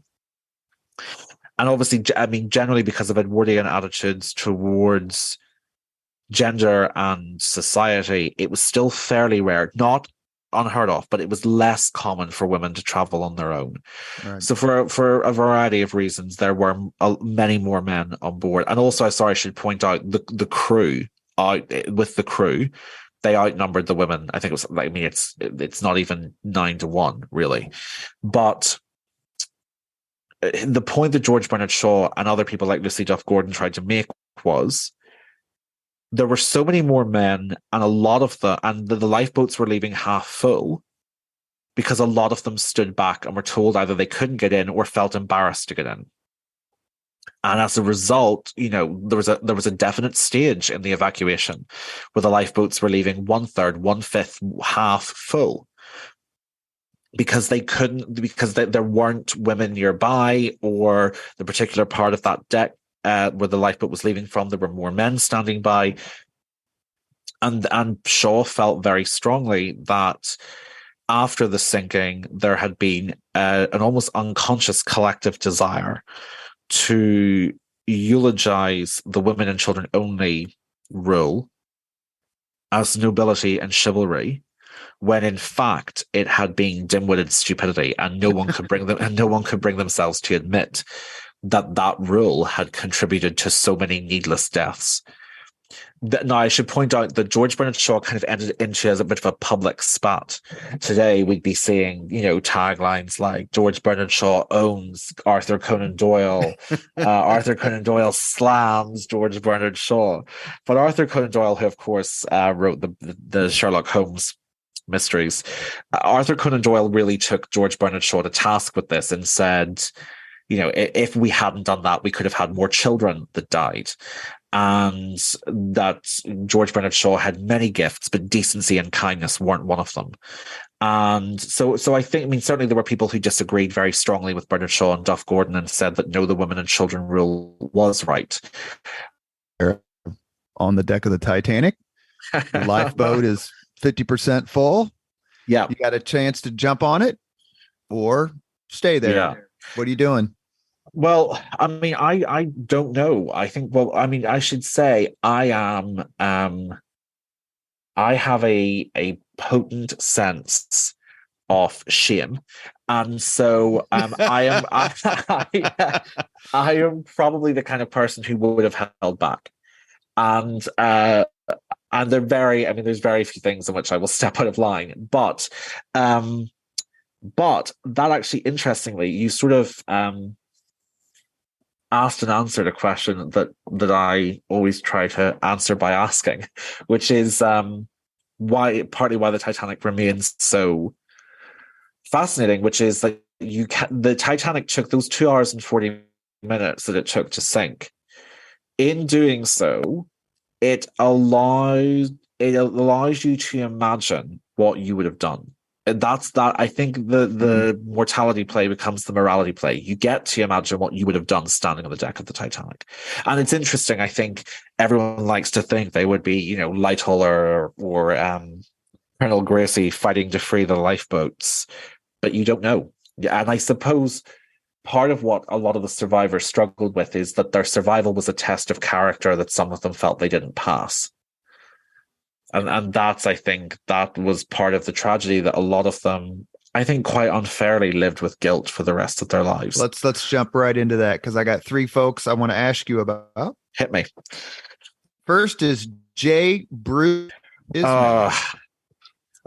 And obviously, generally because of Edwardian attitudes towards gender and society, it was still fairly rare, not unheard of, but it was less common for women to travel on their own. Right. So for a variety of reasons, there were many more men on board. And also, I should point out the crew. With the crew, they outnumbered the women. I think it was, it's not even 9-1 really. But the point that George Bernard Shaw and other people like Lucy Duff Gordon tried to make was, there were so many more men, and a lot of the lifeboats were leaving half full because a lot of them stood back and were told either they couldn't get in or felt embarrassed to get in. And as a result, there was a definite stage in the evacuation where the lifeboats were leaving 1/3, 1/5, half full, because there weren't women nearby, or the particular part of that deck where the lifeboat was leaving from, there were more men standing by. And Shaw felt very strongly that after the sinking, there had been an almost unconscious collective desire to eulogize the women and children only rule as nobility and chivalry, when in fact it had been dim-witted stupidity, and no one could bring themselves to admit that that rule had contributed to so many needless deaths. Now, I should point out that George Bernard Shaw kind of entered into as a bit of a public spat. Today, we'd be seeing, taglines like George Bernard Shaw owns Arthur Conan Doyle. Arthur Conan Doyle slams George Bernard Shaw. But Arthur Conan Doyle, who, of course, wrote the Sherlock Holmes mysteries, Arthur Conan Doyle really took George Bernard Shaw to task with this and said, if we hadn't done that, we could have had more children that died. And that George Bernard Shaw had many gifts, but decency and kindness weren't one of them. And so I think, certainly there were people who disagreed very strongly with Bernard Shaw and Duff Gordon and said that no, the women and children rule was right. On the deck of the Titanic, the lifeboat is 50% full. Yeah. You got a chance to jump on it or stay there. Yeah. What are you doing? Well, I don't know. I should say I have a potent sense of shame. And so I am probably the kind of person who would have held back. And there's very few things in which I will step out of line. But that actually, interestingly, you sort of asked and answered a question that I always try to answer by asking, which is partly why the Titanic remains so fascinating, which is that the Titanic took those 2 hours and 40 minutes that it took to sink. In doing so, it allows you to imagine what you would have done. That's that. I think the mortality play becomes the morality play. You get to imagine what you would have done standing on the deck of the Titanic. And it's interesting. I think everyone likes to think they would be, Lightoller or Colonel Gracie fighting to free the lifeboats, but you don't know. And I suppose part of what a lot of the survivors struggled with is that their survival was a test of character that some of them felt they didn't pass. And that's, I think, that was part of the tragedy, that a lot of them, I think, quite unfairly lived with guilt for the rest of their lives. Let's jump right into that, because I got 3 folks I want to ask you about. Hit me. First is J. Bruce Ismay,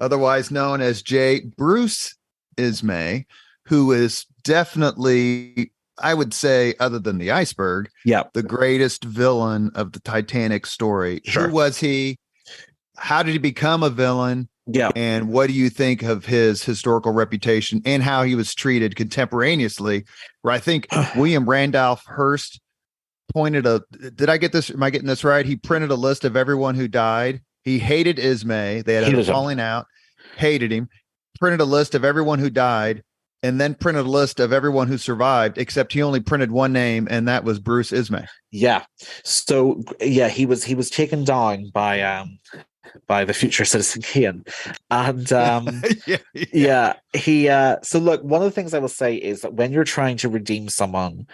otherwise known as J. Bruce Ismay, who is definitely, I would say, other than the iceberg, the greatest villain of the Titanic story. Sure. Who was he? How did he become a villain? Yeah. And what do you think of his historical reputation and how he was treated contemporaneously? Where I think William Randolph Hearst pointed am I getting this right? He printed a list of everyone who died. He hated Ismay. They had a falling out, hated him, printed a list of everyone who died, and then printed a list of everyone who survived, except he only printed one name, and that was Bruce Ismay. Yeah. So he was taken down by the future Citizen Kane. And so look, one of the things I will say is that when you're trying to redeem someone,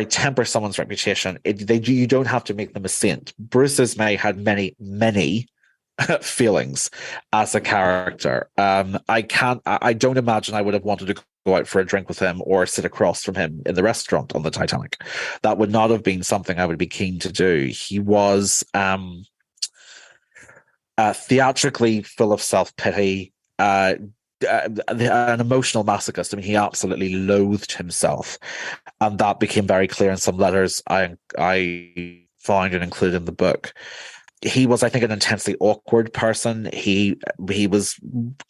temper someone's reputation, you don't have to make them a saint. Bruce Ismay had many feelings as a character. I don't imagine I would have wanted to go out for a drink with him or sit across from him in the restaurant on the Titanic. That would not have been something I would be keen to do. He was theatrically full of self-pity, an emotional masochist. I mean, he absolutely loathed himself, and that became very clear in some letters I found and included in the book. He was, I think, an intensely awkward person. He was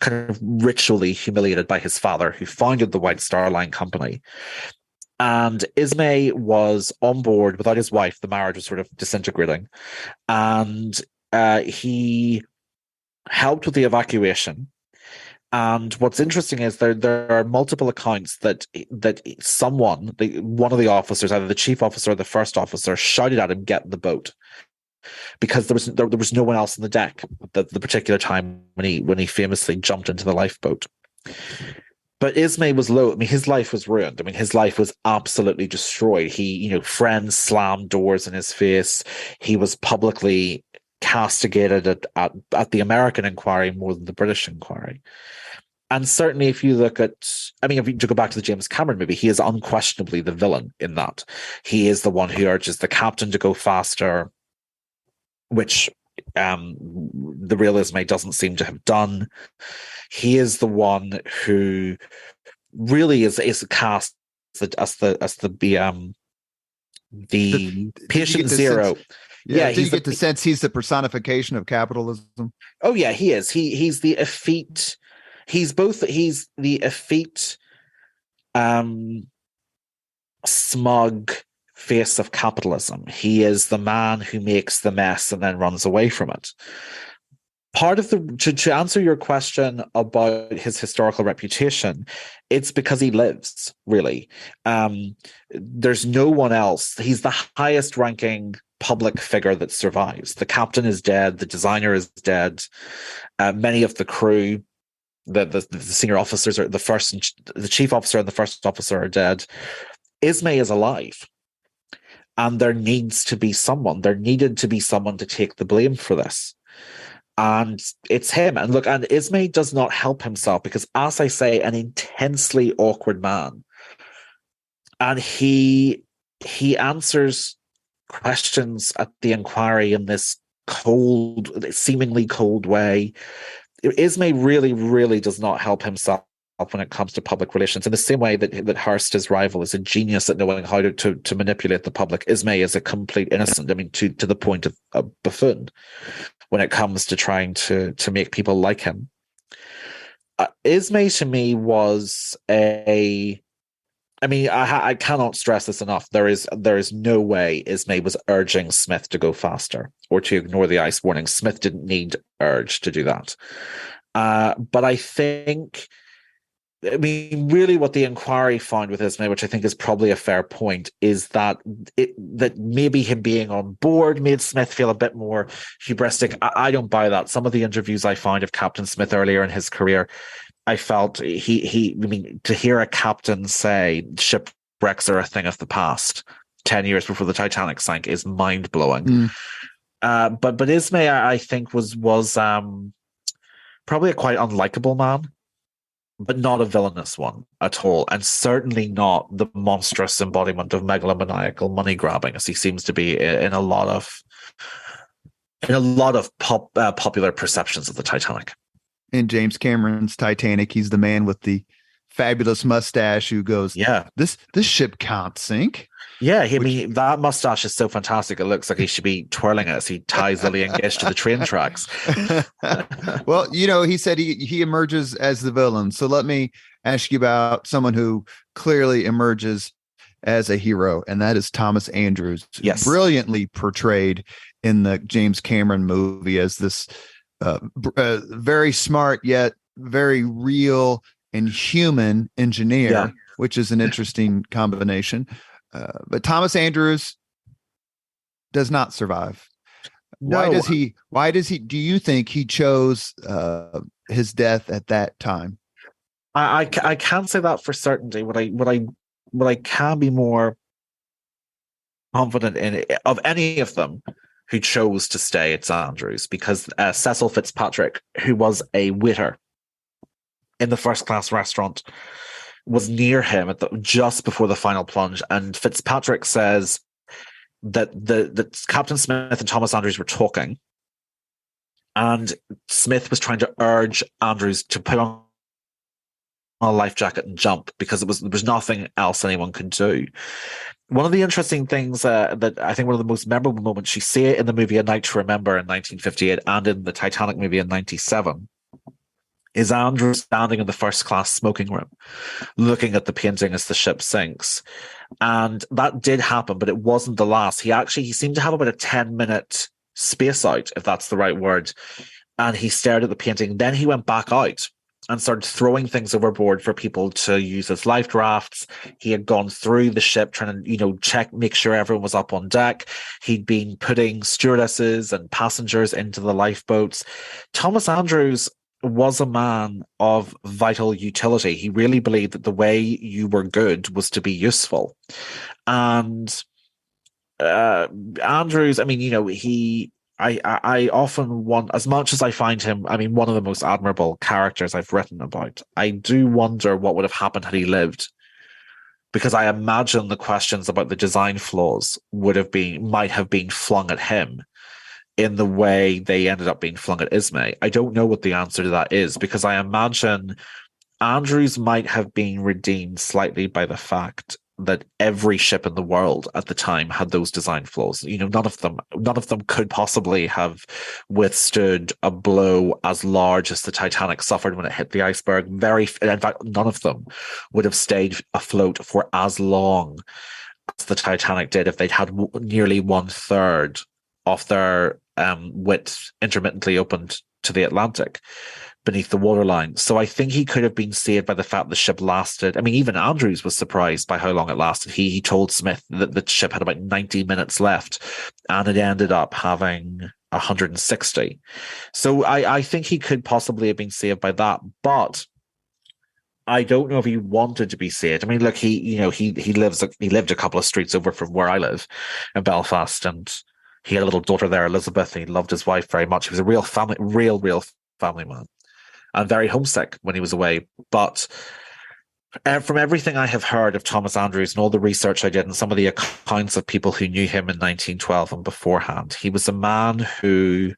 kind of ritually humiliated by his father, who founded the White Star Line Company. And Ismay was on board without his wife. The marriage was sort of disintegrating. And he helped with the evacuation. And what's interesting is there are multiple accounts that one of the officers, either the chief officer or the first officer, shouted at him, "Get the boat." because there was no one else on the deck at the particular time when he famously jumped into the lifeboat. But Ismay was low. I mean, his life was ruined. I mean, his life was absolutely destroyed. He, friends slammed doors in his face. He was publicly castigated at the American inquiry more than the British inquiry. And certainly if you look at, I mean, if you go back to the James Cameron movie, he is unquestionably the villain in that. He is the one who urges the captain to go faster, which the real Ismay doesn't seem to have done. He is the one who really is cast as the patient zero. Yeah, do you get the sense he's the personification of capitalism? Oh yeah, he is. He's the effete. He's the effete, smug face of capitalism. He is the man who makes the mess and then runs away from it. Part of to answer your question about his historical reputation, it's because he lives, really. There's no one else. He's the highest ranking public figure that survives. The captain is dead. The designer is dead. Many of the crew, the senior officers, are the chief officer and the first officer are dead. Ismay is alive. And there needed to be someone to take the blame for this. And it's him. And look, and Ismay does not help himself because, as I say, an intensely awkward man. And he answers questions at the inquiry in this seemingly cold way. Ismay really, really does not help himself when it comes to public relations. In the same way that Hearst, his rival, is a genius at knowing how to manipulate the public, Ismay is a complete innocent. I mean, to the point of a buffoon when it comes to trying to make people like him. Ismay to me was I cannot stress this enough. There is no way Ismay was urging Smith to go faster or to ignore the ice warning. Smith didn't need urge to do that. But I think, really what the inquiry found with Ismay, which I think is probably a fair point, is that maybe him being on board made Smith feel a bit more hubristic. I don't buy that. Some of the interviews I found of Captain Smith earlier in his career, I felt to hear a captain say shipwrecks are a thing of the past 10 years before the Titanic sank is mind-blowing. But Ismay, I think, was probably a quite unlikable man, but not a villainous one at all, and certainly not the monstrous embodiment of megalomaniacal money grabbing as he seems to be in a lot of popular perceptions of the Titanic. In James Cameron's Titanic, he's the man with the fabulous mustache who goes, "Yeah, this ship can't sink." Yeah, that mustache is so fantastic. It looks like he should be twirling it as he ties Lily and Gish to the train tracks. Well, he said he emerges as the villain. So let me ask you about someone who clearly emerges as a hero, and that is Thomas Andrews. Yes. Brilliantly portrayed in the James Cameron movie as this very smart yet very real and human engineer, which is an interesting combination. But Thomas Andrews does not survive. No. Why does he, do you think he chose his death at that time? I can't say that for certainty. What I can be more confident in of any of them who chose to stay, it's Andrews, because Cecil Fitzpatrick, who was a waiter in the first class restaurant, was near him just before the final plunge, and Fitzpatrick says that Captain Smith and Thomas Andrews were talking, and Smith was trying to urge Andrews to put on a life jacket and jump because there was nothing else anyone could do. One of the interesting things that I think one of the most memorable moments, you see it in the movie A Night to Remember in 1958 and in the Titanic movie in 1997, is Andrew standing in the first class smoking room looking at the painting as the ship sinks. And that did happen, but it wasn't the last. He seemed to have about a 10-minute space out, if that's the right word. And he stared at the painting. Then he went back out and started throwing things overboard for people to use as life rafts. He had gone through the ship trying to, check, make sure everyone was up on deck. He'd been putting stewardesses and passengers into the lifeboats. Thomas Andrews was a man of vital utility. He really believed that the way you were good was to be useful. And Andrews, I often want, as much as I find him, one of the most admirable characters I've written about, I do wonder what would have happened had he lived. Because I imagine the questions about the design flaws might have been flung at him in the way they ended up being flung at Ismay. I don't know what the answer to that is, because I imagine Andrews might have been redeemed slightly by the fact that every ship in the world at the time had those design flaws. None of them could possibly have withstood a blow as large as the Titanic suffered when it hit the iceberg. In fact, none of them would have stayed afloat for as long as the Titanic did if they'd had nearly 1/3 of their width intermittently opened to the Atlantic beneath the waterline. So I think he could have been saved by the fact the ship lasted. Even Andrews was surprised by how long it lasted. He told Smith that the ship had about 90 minutes left, and it ended up having 160. So I think he could possibly have been saved by that, but I don't know if he wanted to be saved. Look, he lived a couple of streets over from where I live in Belfast, and he had a little daughter there, Elizabeth, and he loved his wife very much. He was a real family man, and very homesick when he was away. But from everything I have heard of Thomas Andrews and all the research I did and some of the accounts of people who knew him in 1912 and beforehand, he was a man who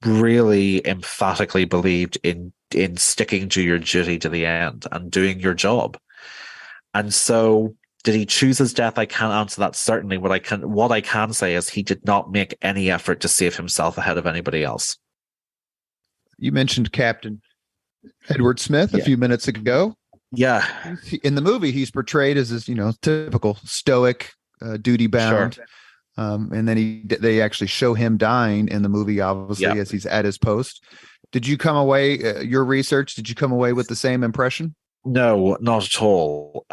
really emphatically believed in sticking to your duty to the end and doing your job. And so, did he choose his death? I can't answer that certainly. What I can say is he did not make any effort to save himself ahead of anybody else. You mentioned Captain Edward Smith a few minutes ago. Yeah. In the movie, he's portrayed as this, typical stoic, duty bound. Sure. And then they actually show him dying in the movie, obviously, as he's at his post. Did you come away, your research, did you come away with the same impression? No, not at all.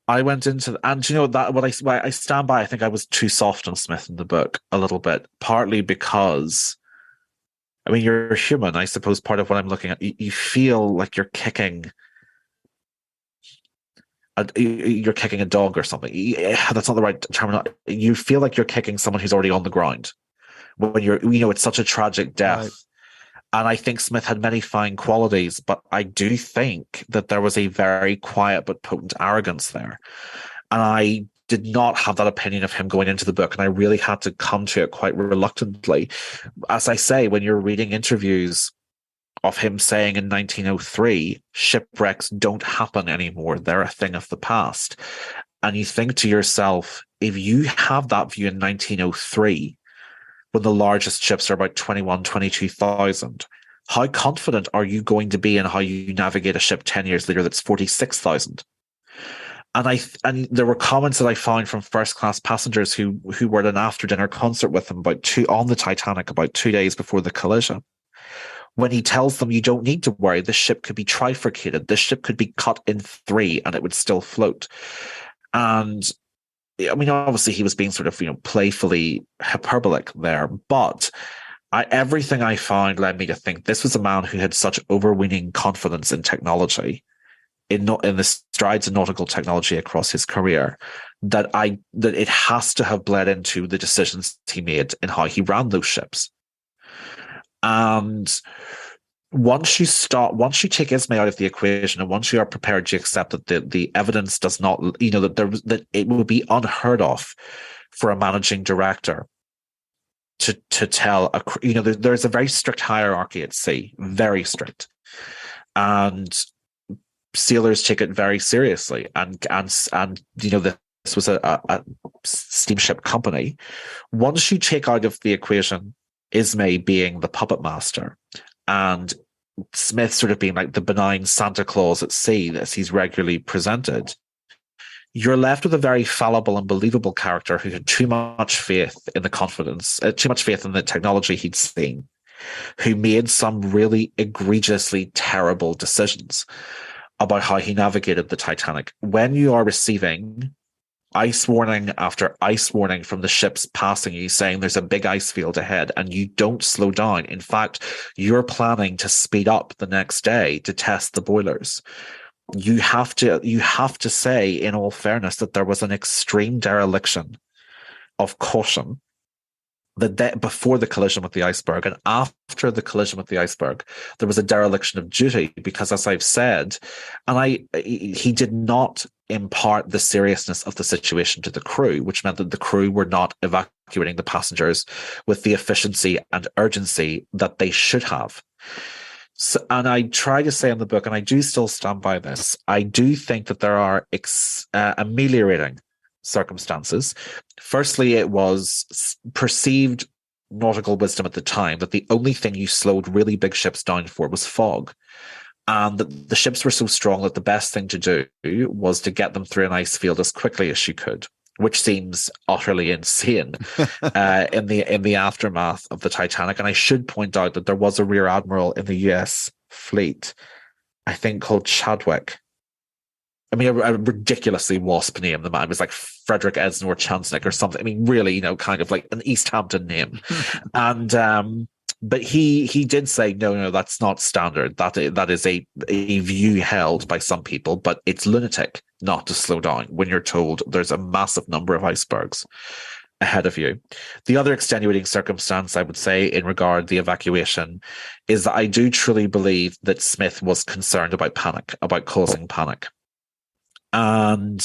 I went into, and that what I stand by. I think I was too soft on Smith in the book a little bit, partly because, you're human. I suppose part of what I'm looking at, you feel like you're kicking a dog or something. That's not the right term. You feel like you're kicking someone who's already on the ground when it's such a tragic death. Right. And I think Smith had many fine qualities, but I do think that there was a very quiet but potent arrogance there. And I did not have that opinion of him going into the book, and I really had to come to it quite reluctantly. As I say, when you're reading interviews of him saying in 1903, shipwrecks don't happen anymore, they're a thing of the past. And you think to yourself, if you have that view in 1903, when the largest ships are about 22,000, how confident are you going to be in how you navigate a ship 10 years later that's 46,000? And there were comments that I found from first-class passengers who were at an after-dinner concert with him on the Titanic about 2 days before the collision, when he tells them, you don't need to worry, this ship could be trifurcated, this ship could be cut in 3 and it would still float. And obviously he was being sort of, playfully hyperbolic there, but everything I found led me to think this was a man who had such overweening confidence in technology, in the strides of nautical technology across his career, that it has to have bled into the decisions he made in how he ran those ships. And once you take Ismay out of the equation, and once you are prepared to accept that the evidence does not, that it will be unheard of for a managing director to tell there's a very strict hierarchy at sea, very strict, and sailors take it very seriously, and this was a steamship company. Once you take out of the equation Ismay being the puppet master, and Smith sort of being like the benign Santa Claus at sea as he's regularly presented, you're left with a very fallible and believable character who had too much faith in the technology he'd seen, who made some really egregiously terrible decisions about how he navigated the Titanic. When you are receiving ice warning after ice warning from the ships passing you, saying there's a big ice field ahead, and you don't slow down. In fact, you're planning to speed up the next day to test the boilers. You have to say, in all fairness, that there was an extreme dereliction of caution before the collision with the iceberg, and after the collision with the iceberg, there was a dereliction of duty because, as I've said, he did not impart the seriousness of the situation to the crew, which meant that the crew were not evacuating the passengers with the efficiency and urgency that they should have. So, and I try to say in the book, and I do still stand by this, I do think that there are ameliorating circumstances. Firstly, it was perceived nautical wisdom at the time that the only thing you slowed really big ships down for was fog. And the ships were so strong that the best thing to do was to get them through an ice field as quickly as you could, which seems utterly insane in the aftermath of the Titanic. And I should point out that there was a rear admiral in the US fleet, I think called Chadwick. I mean, a ridiculously wasp name. The man was like Frederick Esnor Chansnick or something. I mean, really, kind of like an East Hampton name. And but he did say, no, that's not standard. That is a view held by some people, but it's lunatic not to slow down when you're told there's a massive number of icebergs ahead of you. The other extenuating circumstance, I would say, in regard to the evacuation, is that I do truly believe that Smith was concerned about panic, about causing panic. And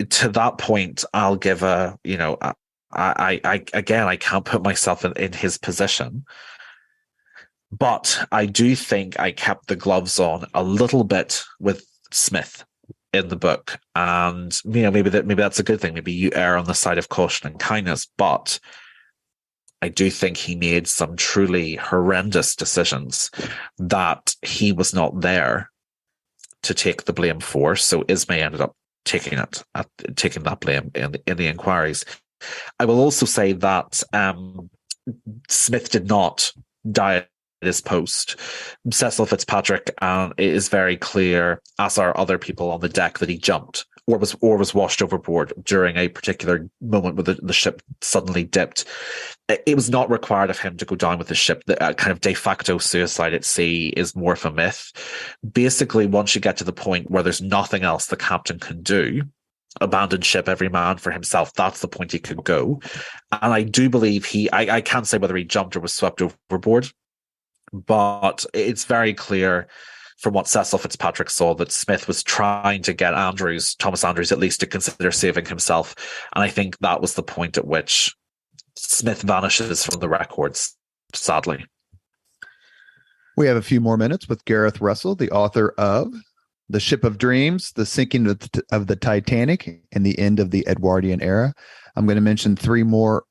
to that point, I'll give I can't put myself in his position, but I do think I kept the gloves on a little bit with Smith in the book. And, maybe that's a good thing. Maybe you err on the side of caution and kindness, but I do think he made some truly horrendous decisions that he was not there to take the blame for. So Ismay ended up taking that blame in the inquiries. I will also say that Smith did not die at his post. Cecil Fitzpatrick it is very clear, as are other people on the deck, that he jumped or was washed overboard during a particular moment where the ship suddenly dipped. It was not required of him to go down with the ship. The kind of de facto suicide at sea is more of a myth. Basically, once you get to the point where there's nothing else the captain can do, abandon ship, every man for himself, that's the point he could go. And I do believe I can't say whether he jumped or was swept overboard, but it's very clear from what Cecil Fitzpatrick saw that Smith was trying to get Thomas Andrews at least, to consider saving himself. And I think that was the point at which Smith vanishes from the records, sadly. We have a few more minutes with Gareth Russell, the author of The Ship of Dreams, The Sinking of the Titanic, and the End of the Edwardian Era. I'm going to mention three more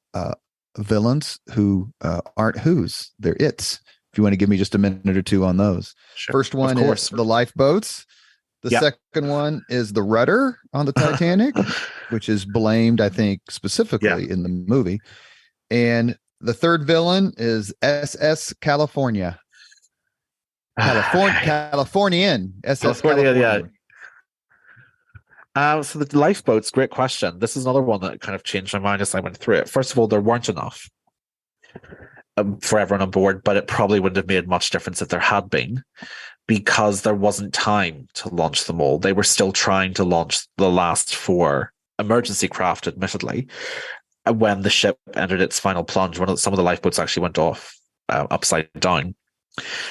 villains who aren't who's, they're its. If you want to give me just a minute or two on those. Sure. First one is the lifeboats. The second one is the rudder on the Titanic, which is blamed, I think, specifically in the movie. And the third villain is SS California. Californian. SS California. So the lifeboats, great question. This is another one that kind of changed my mind as I went through it. First of all, there weren't enough for everyone on board, but it probably wouldn't have made much difference if there had been, because there wasn't time to launch them all. They were still trying to launch the last four emergency craft, admittedly, when the ship entered its final plunge. Some of the lifeboats actually went off upside down.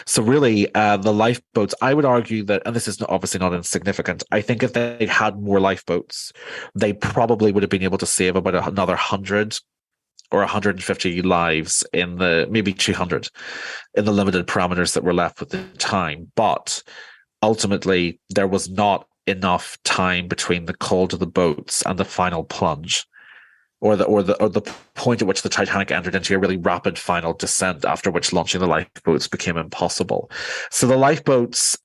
So really, the lifeboats, I would argue that, and this is obviously not insignificant, I think if they had more lifeboats, they probably would have been able to save about another 100 or 150 lives maybe 200 in the limited parameters that were left with the time. But ultimately, there was not enough time between the call to the boats and the final plunge, or the point at which the Titanic entered into a really rapid final descent, after which launching the lifeboats became impossible. So the lifeboats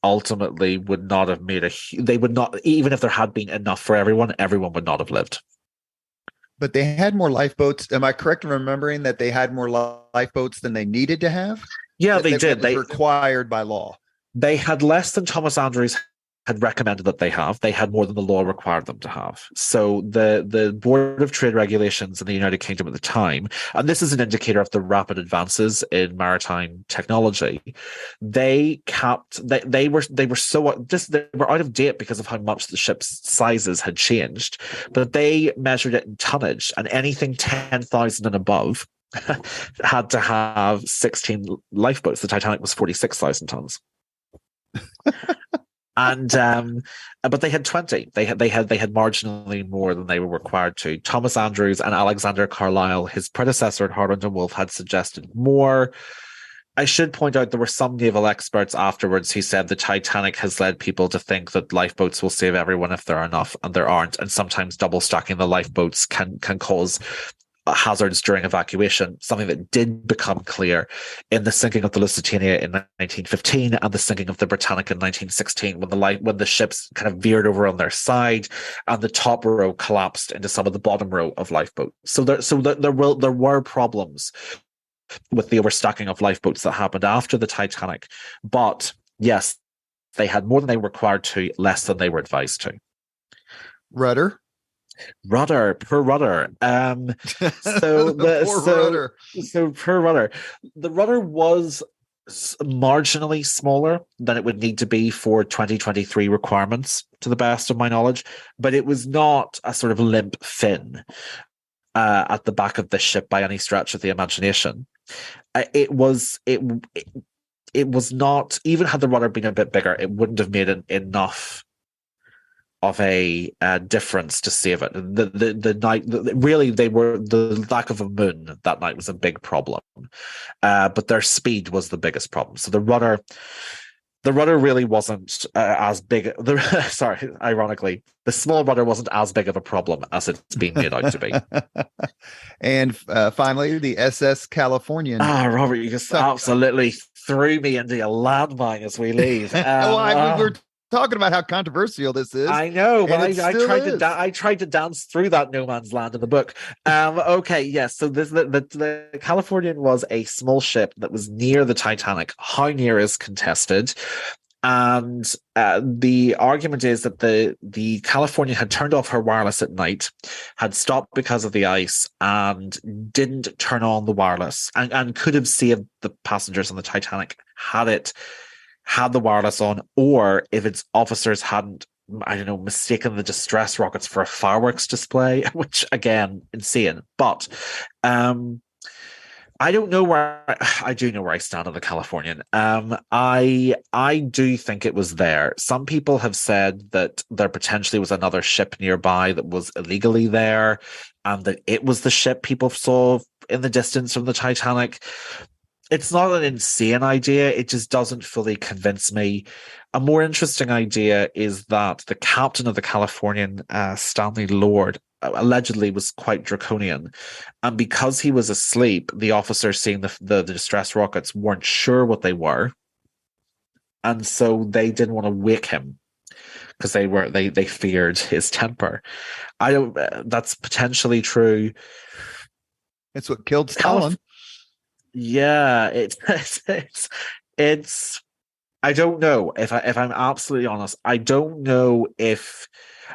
ultimately would not have made they would not, even if there had been enough for everyone would not have lived. But they had more lifeboats. Am I correct in remembering that they had more lifeboats than they needed to have? Yeah, they That did. was required by law. They had less than Thomas Andrews had recommended that they have. They had more than the law required them to have. So the Board of Trade Regulations in the United Kingdom at the time, and this is an indicator of the rapid advances in maritime technology, they were out of date because of how much the ship's sizes had changed, but they measured it in tonnage, and anything 10,000 and above had to have 16 lifeboats. The Titanic was 46,000 tons. And but they had 20. They had marginally more than they were required to. Thomas Andrews and Alexander Carlisle, his predecessor at Harland and Wolff, had suggested more. I should point out there were some naval experts afterwards who said the Titanic has led people to think that lifeboats will save everyone if there are enough, and there aren't. And sometimes double stacking the lifeboats can cause hazards during evacuation, something that did become clear in the sinking of the Lusitania in 1915 and the sinking of the Britannic in 1916, when the ships kind of veered over on their side and the top row collapsed into some of the bottom row of lifeboats. So there were problems with the overstacking of lifeboats that happened after the Titanic, but yes, they had more than they were required to, less than they were advised to. Rudder. Poor rudder. So poor rudder. The rudder was marginally smaller than it would need to be for 2023 requirements, to the best of my knowledge, but it was not a sort of limp fin at the back of the ship by any stretch of the imagination. It was not, even had the rudder been a bit bigger, it wouldn't have made enough of a difference to save it. The night, really, the lack of a moon that night was a big problem, but their speed was the biggest problem. So the rudder really wasn't as big. Ironically, the small rudder wasn't as big of a problem as it's been made out to be. And finally, the SS Californian. Robert, you just absolutely threw me into a landmine as we leave. We were talking about how controversial this is. I know, but I tried to dance through that no man's land in the book. Okay, yes. So the Californian was a small ship that was near the Titanic. How near is contested. And the argument is that the Californian had turned off her wireless at night, had stopped because of the ice, and didn't turn on the wireless, and could have saved the passengers on the Titanic had the wireless on, or if its officers hadn't, I don't know, mistaken the distress rockets for a fireworks display, which again, insane. But I don't know I do know where I stand on the Californian. I do think it was there. Some people have said that there potentially was another ship nearby that was illegally there, and that it was the ship people saw in the distance from the Titanic. It's not an insane idea. It just doesn't fully convince me. A more interesting idea is that the captain of the Californian, Stanley Lord, allegedly was quite draconian. And because he was asleep, the officers seeing the distress rockets weren't sure what they were. And so they didn't want to wake him because they feared his temper. That's potentially true. It's what killed Stalin. Yeah, it's I don't know if I'm absolutely honest. I don't know if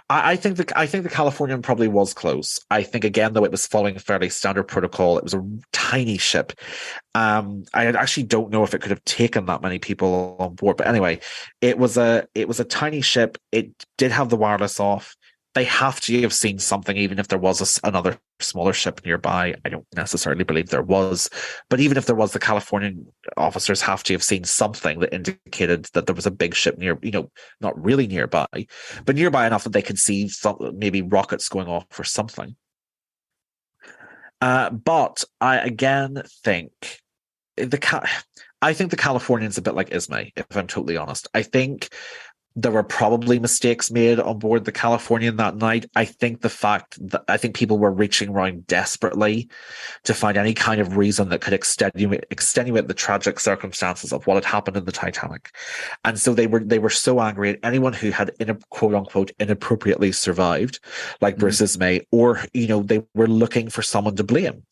I think the Californian probably was close. I think again, though, it was following a fairly standard protocol. It was a tiny ship. I actually don't know if it could have taken that many people on board. But anyway, it was a tiny ship. It did have the wireless off. They have to have seen something, even if there was another smaller ship nearby. I don't necessarily believe there was. But even if there was, the Californian officers have to have seen something that indicated that there was a big ship near, not really nearby, but nearby enough that they could see maybe rockets going off or something. But I again think I think the Californian's a bit like Ismay, if I'm totally honest. I think There were probably mistakes made on board the Californian that night. I think I think people were reaching around desperately to find any kind of reason that could extenuate the tragic circumstances of what had happened in the Titanic. And so they were so angry at anyone who had quote unquote inappropriately survived, like Bruce Ismay, or they were looking for someone to blame.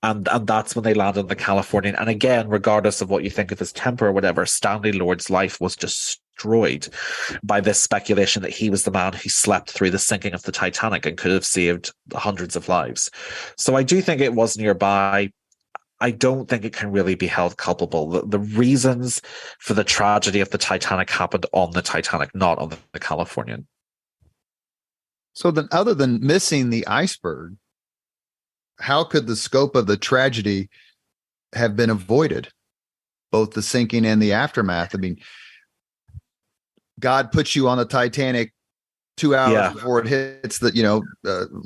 And that's when they landed on the Californian. And again, regardless of what you think of his temper or whatever, Stanley Lord's life was destroyed by this speculation that he was the man who slept through the sinking of the Titanic and could have saved hundreds of lives. So I do think it was nearby. I don't think it can really be held culpable. The reasons for the tragedy of the Titanic happened on the Titanic, not on the Californian. So then, other than missing the iceberg, how could the scope of the tragedy have been avoided? Both the sinking and the aftermath. I mean, God puts you on the Titanic 2 hours before it hits it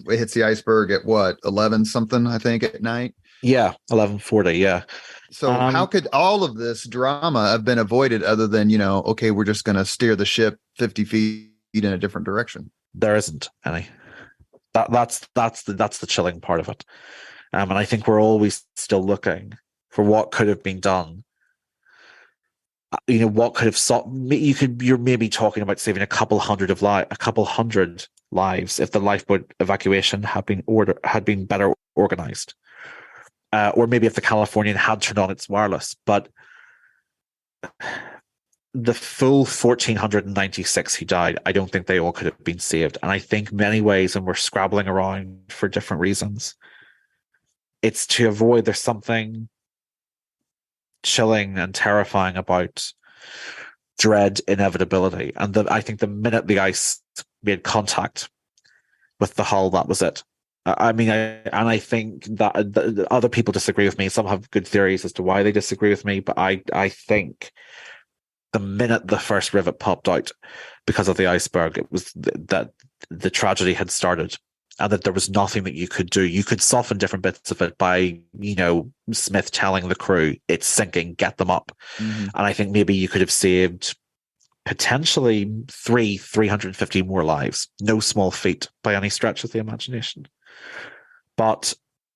hits the iceberg at what, 11 something, I think, at night. Yeah, 11:40. Yeah. So how could all of this drama have been avoided other than, okay, we're just going to steer the ship 50 feet in a different direction? There isn't any. That's the chilling part of it. And I think we're always still looking for what could have been done. What could have you're maybe talking about saving a couple hundred lives if the lifeboat evacuation had been better organized. Or maybe if the Californian had turned on its wireless, but the full 1,496 who died, I don't think they all could have been saved. And I think many ways, and we're scrabbling around for different reasons, it's to avoid, there's something chilling and terrifying about dread inevitability. And I think the minute the ice made contact with the hull, that was it. I think that other people disagree with me. Some have good theories as to why they disagree with me, but I think the minute the first rivet popped out because of the iceberg, it was that the tragedy had started, and that there was nothing that you could do. You could soften different bits of it by, Smith telling the crew it's sinking, get them up. Mm-hmm. And I think maybe you could have saved potentially 350 more lives. No small feat by any stretch of the imagination. But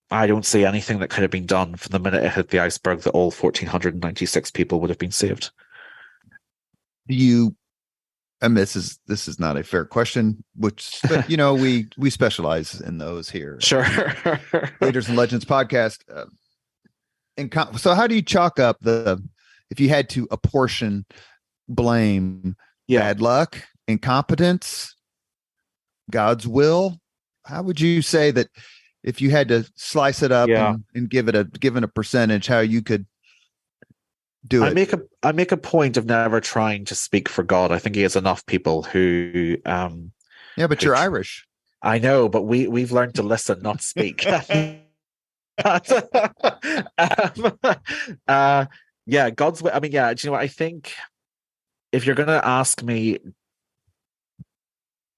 I don't see anything that could have been done from the minute it hit the iceberg that all 1,496 people would have been saved. And this is not a fair question, which we specialize in those here. Sure. Leaders and Legends podcast. So how do you chalk up if you had to apportion blame, bad luck, incompetence, God's will? How would you say that if you had to slice it up and give it a percentage, how you could do it? I make a point of never trying to speak for God. I think he has enough people who but you're Irish. I know, but we've learned to listen, not speak. God's way. Do you know what? I think if you're gonna ask me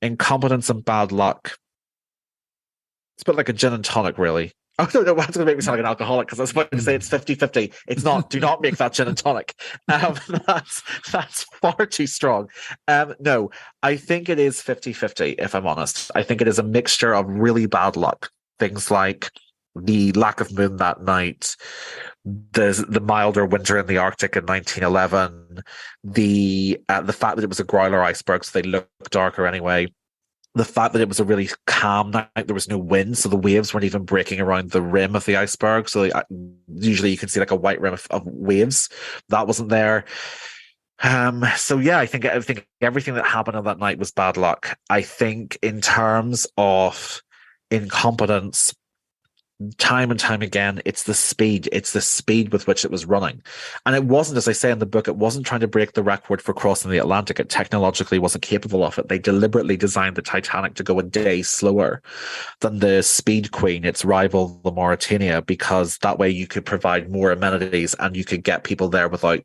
incompetence and bad luck, it's a bit like a gin and tonic, really. I don't know what's going to make me sound like an alcoholic, because I was about to say it's 50-50. It's not. Do not make that gin and tonic. That's far too strong. No, I think it is 50-50, if I'm honest. I think it is a mixture of really bad luck. Things like the lack of moon that night, the milder winter in the Arctic in 1911, the fact that it was a growler iceberg, so they look darker anyway. The fact that it was a really calm night, there was no wind, so the waves weren't even breaking around the rim of the iceberg. So usually you can see like a white rim of waves. That wasn't there. I think everything that happened on that night was bad luck. I think in terms of incompetence, time and time again, it's the speed with which it was running. And it wasn't, as I say in the book, it wasn't trying to break the record for crossing the Atlantic. It technologically wasn't capable of it. They deliberately designed the Titanic to go a day slower than the Speed Queen, its rival, the Mauretania, because that way you could provide more amenities and you could get people there without,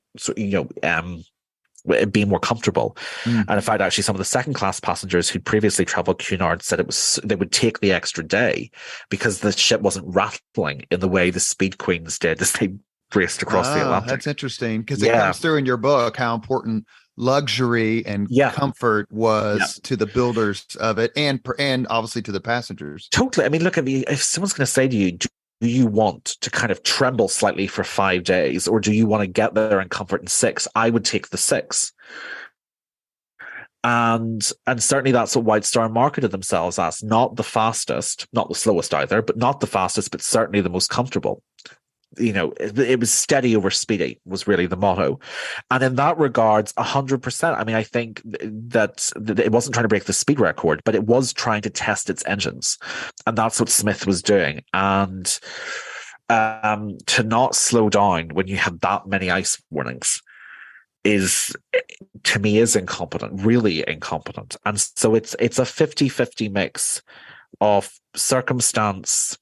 being more comfortable. And in fact, actually, some of the second class passengers who'd previously traveled Cunard said they would take the extra day because the ship wasn't rattling in the way the Speed Queens did as they raced across the Atlantic. That's interesting, because it comes through in your book how important luxury and comfort was to the builders of it, and obviously to the passengers. Totally. I mean, look, if someone's going to say to you, do you want to kind of tremble slightly for 5 days, or do you want to get there in comfort in 6? I would take the 6. And certainly that's what White Star marketed themselves as. Not the fastest, not the slowest either, but not the fastest, but certainly the most comfortable. You know, it was steady over speedy was really the motto. And in that regards, 100%. I mean, I think that it wasn't trying to break the speed record, but it was trying to test its engines. And that's what Smith was doing. And to not slow down when you have that many ice warnings to me is incompetent, really incompetent. And so it's a 50-50 mix of circumstance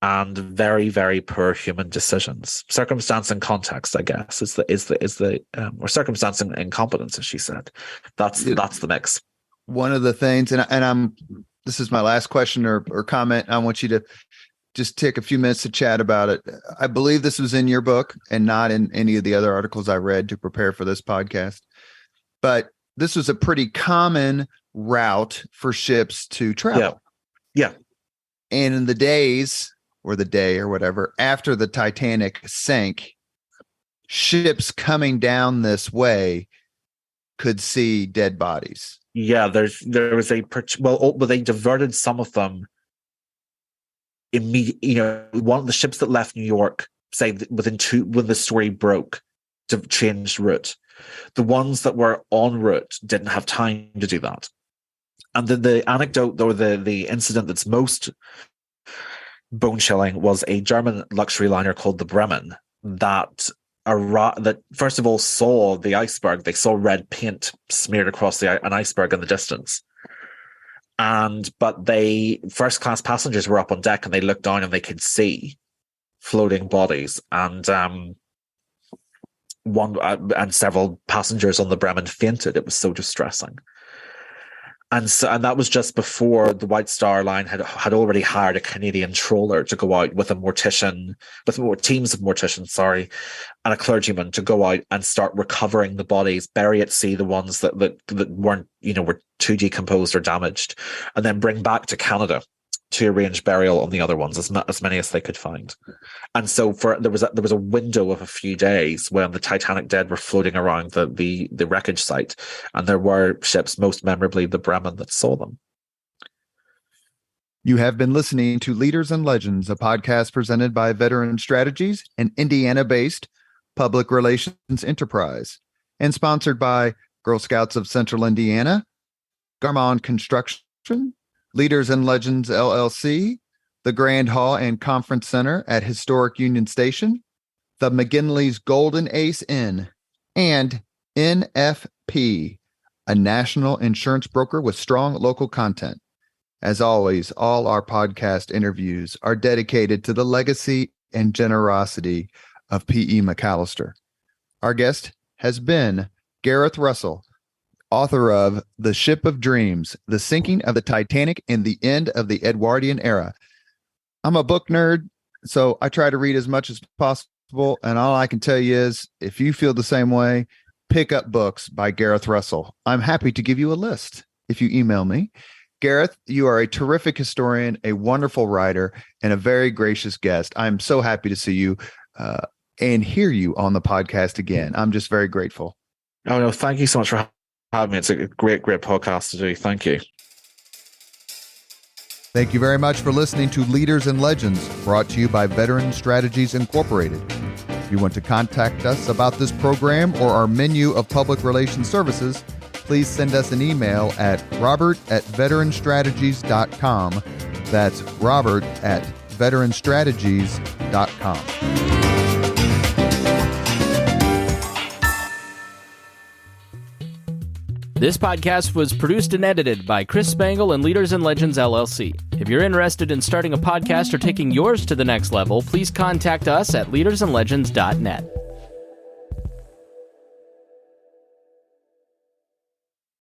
and very, very poor human decisions. Circumstance and context, I guess, is the or circumstance and incompetence, as she said. That's the mix. One of the things, and this is my last question or comment. I want you to just take a few minutes to chat about it. I believe this was in your book and not in any of the other articles I read to prepare for this podcast. But this was a pretty common route for ships to travel. Yeah. And in the days or the day or whatever after the Titanic sank, ships coming down this way could see dead bodies. Yeah, there was they diverted some of them immediately. You know, one of the ships that left New York, say when the story broke, to change route. The ones that were en route didn't have time to do that. And then the anecdote, or the incident that's most bone-chilling, was a German luxury liner called the Bremen that first of all saw the iceberg. They saw red paint smeared across an iceberg in the distance. But first-class passengers were up on deck and they looked down and they could see floating bodies. And several passengers on the Bremen fainted. It was so distressing. And that was just before the White Star Line had already hired a Canadian trawler to go out with teams of morticians, and a clergyman to go out and start recovering the bodies, bury at sea the ones that weren't, were too decomposed or damaged, and then bring back to Canada to arrange burial on the other ones, as many as they could find. And so there was a window of a few days when the Titanic dead were floating around the wreckage site, and there were ships, most memorably the Bremen, that saw them. You have been listening to Leaders and Legends, a podcast presented by Veteran Strategies, an Indiana-based public relations enterprise, and sponsored by Girl Scouts of Central Indiana, Garmong Construction, Leaders and Legends LLC, the Grand Hall and Conference Center at Historic Union Station, the McGinley's Golden Ace Inn, and NFP, a national insurance broker with strong local content. As always, all our podcast interviews are dedicated to the legacy and generosity of P.E. McAllister. Our guest has been Gareth Russell, author of The Ship of Dreams, The Sinking of the Titanic and the End of the Edwardian Era. I'm a book nerd, so I try to read as much as possible, and all I can tell you is, if you feel the same way, pick up books by Gareth Russell. I'm happy to give you a list if you email me. Gareth, you are a terrific historian, a wonderful writer, and a very gracious guest. I'm so happy to see you and hear you on the podcast again. I'm just very grateful. Oh, no, thank you so much for having me. It's a great podcast to do. Thank you. Thank you very much for listening to Leaders and Legends, brought to you by Veteran Strategies Incorporated. If you want to contact us about this program or our menu of public relations services, please send us an email at robert@veteranstrategies.com. That's robert@veteranstrategies.com. This podcast was produced and edited by Chris Spangle and Leaders and Legends LLC. If you're interested in starting a podcast or taking yours to the next level, please contact us at leadersandlegends.net.